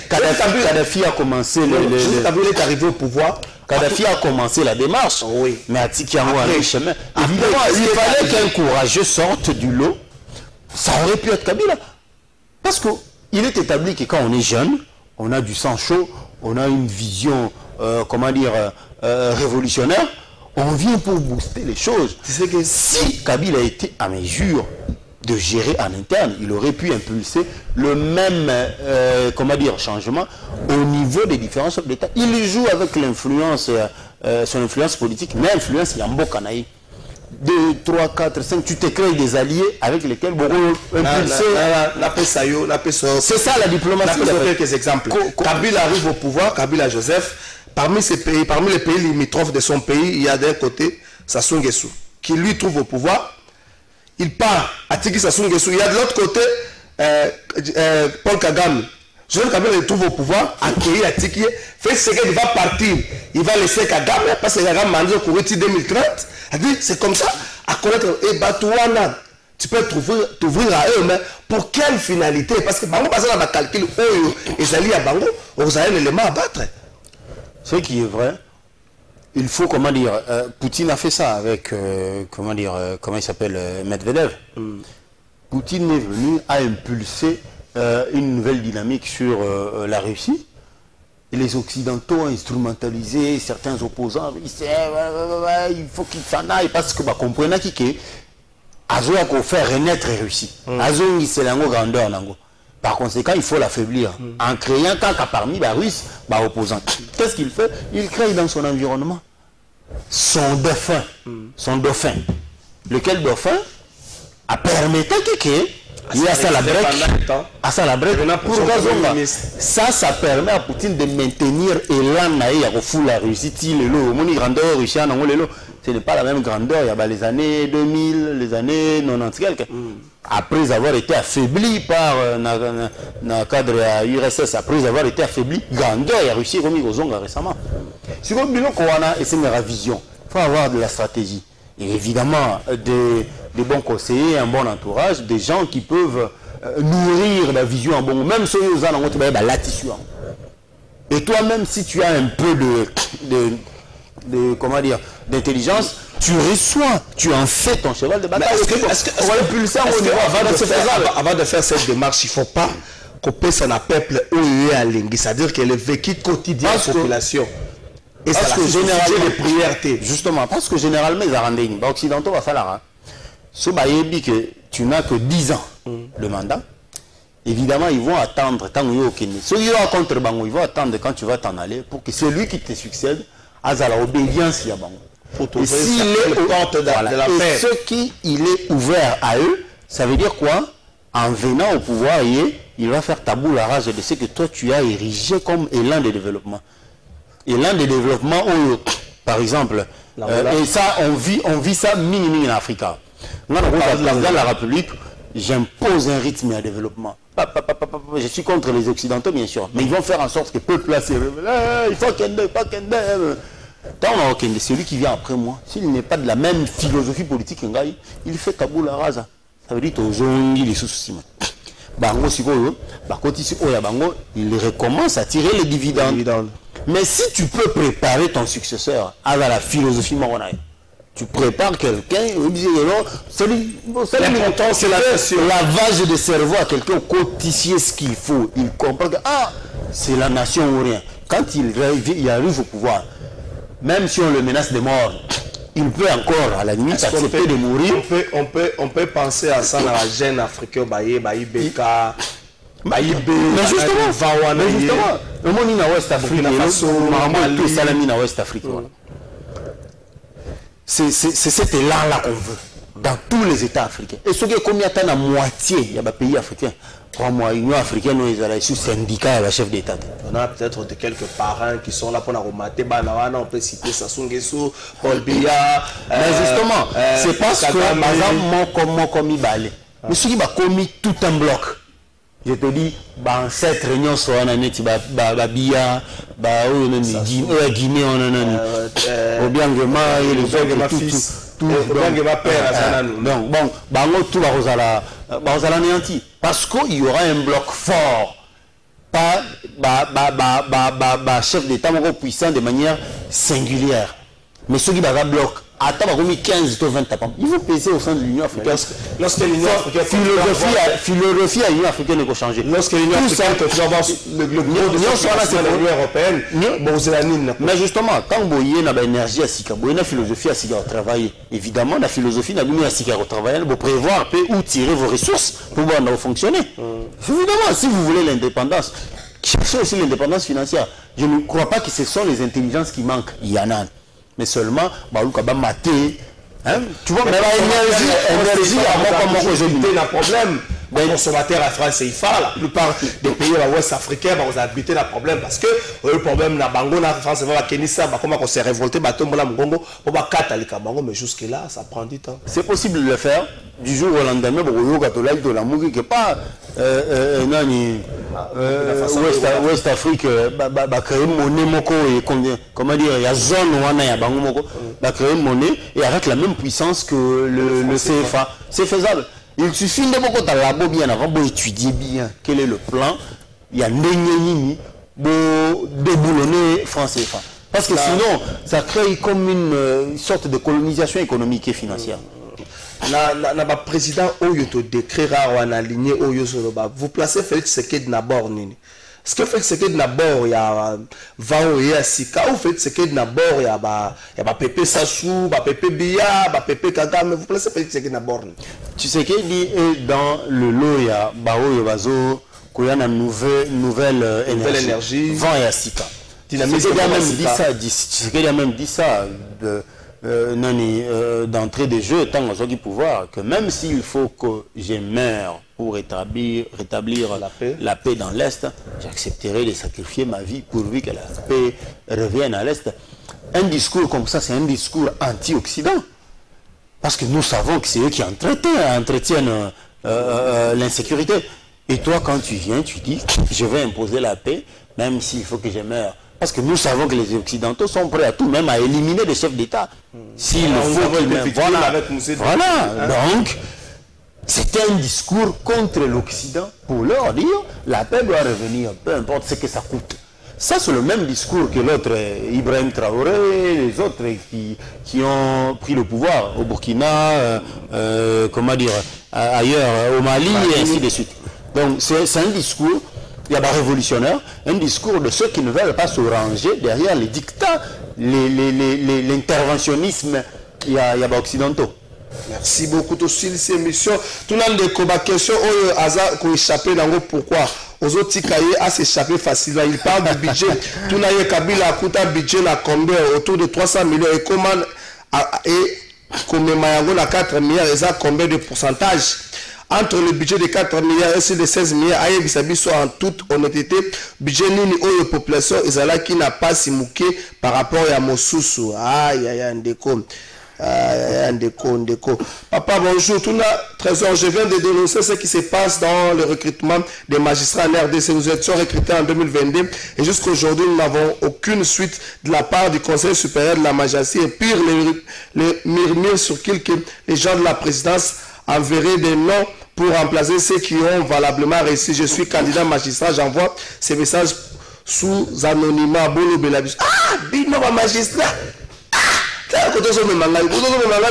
Kadhafi a commencé Kabila est arrivé au pouvoir. Kadhafi a commencé la démarche. Oui. Mais Atiki Yango a le chemin. Évidemment, il fallait qu'un courageux sorte du lot. Ça aurait pu être Kabila. Parce qu'il est établi que quand on est jeune, on a du sang chaud, on a une vision, comment dire, révolutionnaire. On vient pour booster les choses. C'est que si Kabila était à mesure de gérer en interne, il aurait pu impulser le même comment dire, changement au niveau des différents chefs d'État. Il joue avec l'influence, son influence politique, mais l'influence il y a un beau canaille. 2, 3, 4, 5, tu te crées des alliés avec lesquels beaucoup impulser. C'est ça la diplomatie. Quelques exemples. Kabila arrive au pouvoir, Kabila Joseph. Parmi ces pays, parmi les pays limitrophes de son pays, il y a d'un côté Sassou Nguesso, qui lui trouve au pouvoir. Il part à Tiki Sassou Nguesso. Il y a de l'autre côté Paul Kagame, Joseph Kabila retrouve au pouvoir, accueillir à Tiki, fait ce qu'il va partir. Il va laisser Kagame, parce que Kagame m'a dit au 2030. C'est comme ça, à connaître, et Batouana, tu peux t'ouvrir à eux, mais pour quelle finalité? Parce que Bango, parce qu'on a calculé, et Zali à Bango, vous avez un élément à battre. Ce qui est vrai, il faut, comment dire, Poutine a fait ça avec, comment dire, comment il s'appelle, Medvedev. Poutine est venu à impulser une nouvelle dynamique sur la Russie. Et les Occidentaux ont instrumentalisé certains opposants. Ils disaient, il faut qu'ils s'en aillent parce que, comprenez qu'il Azo a faire renaître la Russie. Azo c'est la grandeur. Par conséquent, il faut l'affaiblir. En créant quelqu'un parmi les Russes, les opposants. Qu'est-ce qu'il fait? Il crée dans son environnement son dauphin. Son dauphin. Lequel dauphin a permis il y a ça la break. Ça permet à Poutine de maintenir l'élan à la Russie. Le grandeur russienne, ce n'est pas la même grandeur. Il y a les années 2000, les années 90 quelques. Après avoir été affaibli par le cadre de l'URSS, après avoir été affaibli, grandeur, il y a Russie remis aux ongles récemment. Si vous avez une vision, il faut avoir de la stratégie. Et évidemment, des bons conseillers, un bon entourage, des gens qui peuvent nourrir la vision en bon. Même si vous avez la tissu. Et toi-même, si tu as un peu comment dire, d'intelligence, tu reçois, tu en fais ton cheval de bataille. Avant de faire cette démarche, il ne faut pas couper son peuple où à l'ingui, c'est-à-dire que le vécu quotidien de la population. Et parce que généralement, les priorités. Justement, parce que généralement, les Occidentaux vont faire ce que tu n'as que 10 ans le mandat. Évidemment, ils vont attendre tant que ceux qui sont contre Bango, ils vont attendre quand tu vas t'en aller pour que celui qui te succède a la obédience à Bango. Et s'il est ce qui il est ouvert à eux, ça veut dire quoi? En venant au pouvoir, il va faire tabou la rage de ce que toi tu as érigé comme élan de développement. Élan de développement, par exemple, et ça, on vit ça minimum en Afrique. Moi, dans la République, j'impose un rythme à développement. Je suis contre les Occidentaux, bien sûr, mais ils vont faire en sorte que peuple là, il faut c'est lui qui vient après moi. S'il n'est pas de la même philosophie politique, il fait tabou la rasa. Ça veut dire que les soucis. Il recommence à tirer les dividendes. Mais si tu peux préparer ton successeur à la philosophie maronaise, tu prépares quelqu'un, c'est la lavage de cerveau à quelqu'un, cotiser ce qu'il faut. Il comprend que c'est la nation ou rien. Quand il arrive au pouvoir, même si on le menace de mort, il peut encore à la limite accepter de mourir. On peut penser à ça dans la gêne africaine, Beka. Mais justement, le monde est en West Afrique, c'est cet élan-là qu'on veut, dans tous les États africains. Et ce qui est comme il y a la moitié, il y a des pays africains. Pour moi, l'Union africaine, ils ont sous syndicat et le chef d'État. On a peut-être quelques parents qui sont là pour nous remater. On peut citer Sassou Nguesso, Paul Biya. Mais justement, c'est parce que, par exemple, moi, comme il balait. Mais ceux qui ont commis tout un bloc. Je te dis, dans cette réunion, on a dit, Biya, Guinée, on a dit, Obiangema, et les autres, tout. Donc, bon, tout va anéantir. Parce qu'il y aura un bloc fort. Pas chef d'État puissant de manière singulière. Mais ceux qui ont un bloc, attends, 15 ou 20 tapants. Il faut peser au sein de l'Union africaine. Lorsque l'Union africaine. Philosophie à l'Union africaine est changée. Lorsque l'Union africaine, tu vas voir le gros de l'Union européenne. Mais justement, quand vous avez une énergie à Sika, vous avez une philosophie à Sika au travail. Évidemment, la philosophie n'a pas à Sika au travail. Vous prévoir où tirer vos ressources pour pouvoir fonctionner. Évidemment, si vous voulez l'indépendance, cherchez aussi l'indépendance financière. Je ne crois pas que ce sont les intelligences qui manquent. Il y en a. Mais seulement, tu vois, mais l'énergie, un problème. Les consommateurs à France CFA, la plupart des pays ouest africains vont habiter le problème parce que le problème na bango na France va Kenisa va comment on s'est révolté ba tombola mongongo on va katalika bango mais jusque là ça prend du temps. C'est possible de le faire du jour au lendemain pour yo catholique de la mouki que pas nani West Afrique ba créer monnaie moko et comment dire il y a zone wana ya bango moko ba créer monnaie et avec la même puissance que le CFA. C'est faisable. Il suffit de beaucoup de labo bien avant pour étudier bien quel est le plan. Il y a nini pour déboulonner France CFA. Parce que sinon, ça crée comme une sorte de colonisation économique et financière. Le président Oyo te décrira ou en aligné Oyo Soloba. Vous placez Félix Tshisekedi d'abord nini. Est-ce que Félix Tshisekedi d'abord il y a Vao et Sika ou Félix Tshisekedi d'abord il y a Pepe Sassou, Pepe Biya, Pepe Kagame. Vous placez Félix Tshisekedi d'abord. Tshisekedi est dans le lot il y a Bao Yobazo, qu'il y a une nouvelle énergie. Vent et Sika. Tshisekedi a même dit ça d'entrée de jeu tant que pouvoir que même s'il faut que je meure pour rétablir la paix dans l'Est, j'accepterai de sacrifier ma vie pourvu que la paix revienne à l'Est. Un discours comme ça, c'est un discours anti-Occident. Parce que nous savons que c'est eux qui entretiennent l'insécurité. Et toi, quand tu viens, tu dis, je vais imposer la paix, même s'il faut que je meure. Parce que nous savons que les Occidentaux sont prêts à tout, même à éliminer des chefs d'État. S'il le faut qu'ils voilà. Donc, c'était un discours contre l'Occident pour leur dire la paix doit revenir, peu importe ce que ça coûte. Ça, c'est le même discours que l'autre, Ibrahim Traoré, les autres qui ont pris le pouvoir au Burkina, comment dire, ailleurs, au Mali, et ainsi de suite. Donc, c'est un discours. Il y a des révolutionnaires, un discours de ceux qui ne veulent pas se ranger derrière les dictats, l'interventionnisme, il y a des occidentaux. Merci beaucoup de suivre cette émission. Tout le monde a des questions, pour échapper pourquoi aux autres Tikaye à s'échapper facilement. Il parle du budget. Tout le monde Kabila a coûté un budget combien autour de 300 millions et comment Mayango la 4 milliards, et ça combien de pourcentage? Entre le budget de 4 milliards et celui de 16 milliards, en toute honnêteté, budget nini ou la population qui n'a pas si mouqué par rapport à Mosusu. Aïe, ndeko. Ndeko. Papa, bonjour. Tout le trésor, je viens de dénoncer ce qui se passe dans le recrutement des magistrats en RDC. Nous étions recrutés en 2022 et jusqu'à aujourd'hui, nous n'avons aucune suite de la part du Conseil supérieur de la magistrature. Et pire, les murmures sur les gens de la présidence enverraient des noms pour remplacer ceux qui ont valablement réussi. Je suis candidat magistrat, j'envoie ces messages sous anonymat. Bolo Belabus. Ah, bino ma magistrat. Ah, quand on me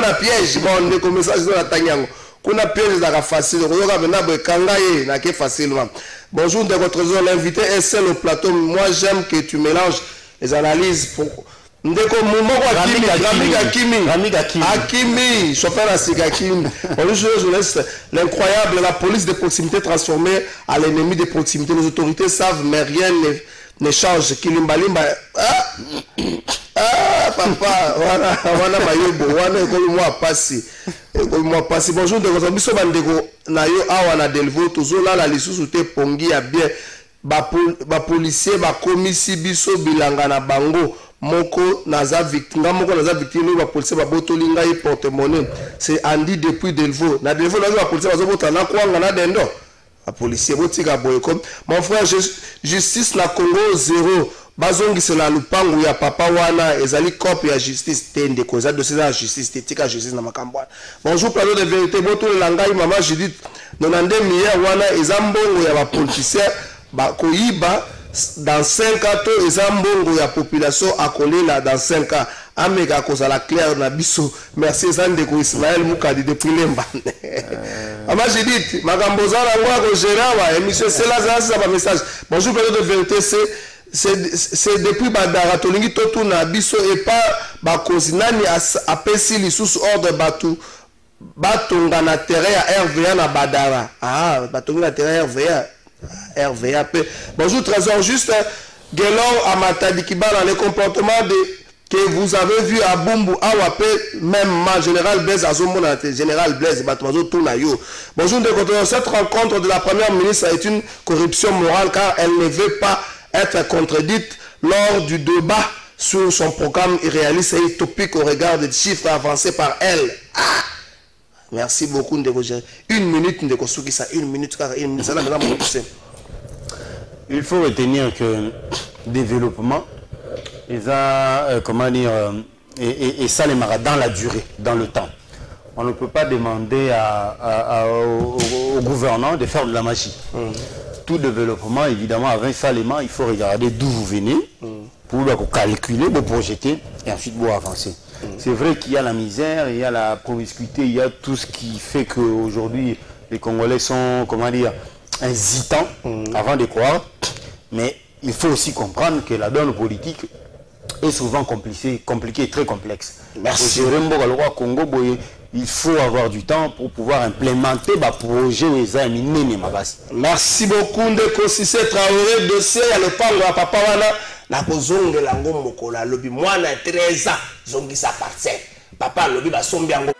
na piège, bon, on message dans la tanyango. Qu'on a piège dans la facile. On a maintenant kangaye na ke facilement. Bonjour de votre trésor, l'invité est seul au plateau. Moi, j'aime que tu mélanges les analyses pour Ndeko Moumoko Akimi, chauffeur à Sigakimi. Je laisse l'incroyable, la police de proximité transformée à l'ennemi de proximité. Les autorités savent, mais rien ne change. Kilimbalimba. Ah, papa, wana mayobo, wana ekolo moi passi. Bonjour, de votre biso bandeko na yo awa na Delvaux, toujours là la lisusu te pongi ya bien. Ba policier ba komisi biso bilanga na bango. Moko naza victime, ba policier ba botolinga y porte-monnaie. C'est Andy depuis Delvaux. Na Delvaux na ba policier ba botana na kwanga na dendo. Ba policier botika boykom. Mon frère, justice na Congo 0. Bazongi c'est la lupangu ya papa wana ezali cop ya justice tende ko za dossier ya justice tika justice na makambwana. Bonjour plateau de vérité boto langai maman Judith 92 milliards wana ezambongo ya ba politiciens ba koyiba dans 5 ans to ezambongo ya population akolela dans 5 ans. Amega kozala clair na biso. Merci Zande ko Ismaël Mukadi depuis Lemba. Maman Judith makamboza na ngwa ko gérer émission c'est là ça ba message. Bonjour plateau de vérité c'est depuis Badara tolingi totu na biso et pas bakozinani apesi lisusu ordre batu batonga na terrain ya RVA na Badara. Ah, batonga na terrain RVA. Bonjour trésor, juste Gelon Amatadi qui bat dans les comportements que vous avez vu à Bumbu, Awapé, même ma général Blaise, général Blaise, bonjour de côté. Cette rencontre de la première ministre est une corruption morale car elle ne veut pas être contredite lors du débat sur son programme irréaliste et utopique au regard des chiffres avancés par elle. Ah! Merci beaucoup, Ndeko. Une minute, Ndeko Souki, ça, une minute, car une minute, ça, là, maintenant, il faut retenir que développement, comment dire, et ça les marra dans la durée, dans le temps. On ne peut pas demander au gouvernant de faire de la magie. Tout développement, évidemment, avec ça, il faut regarder d'où vous venez pour calculer, pour projeter et ensuite pour avancer. C'est vrai qu'il y a la misère, il y a la promiscuité, il y a tout ce qui fait qu'aujourd'hui, les Congolais sont, comment dire, hésitants avant de croire. Mais il faut aussi comprendre que la donne politique est souvent compliquée et très complexe. Merci. Il faut avoir du temps pour pouvoir implémenter le projet. Merci beaucoup, Ndeko Cissé Traoré, dossier à le pango à papa wana na kozonge la ngombo kola lobi mwana 13 ans zongi sa parcelle papa lobi ba sombi yango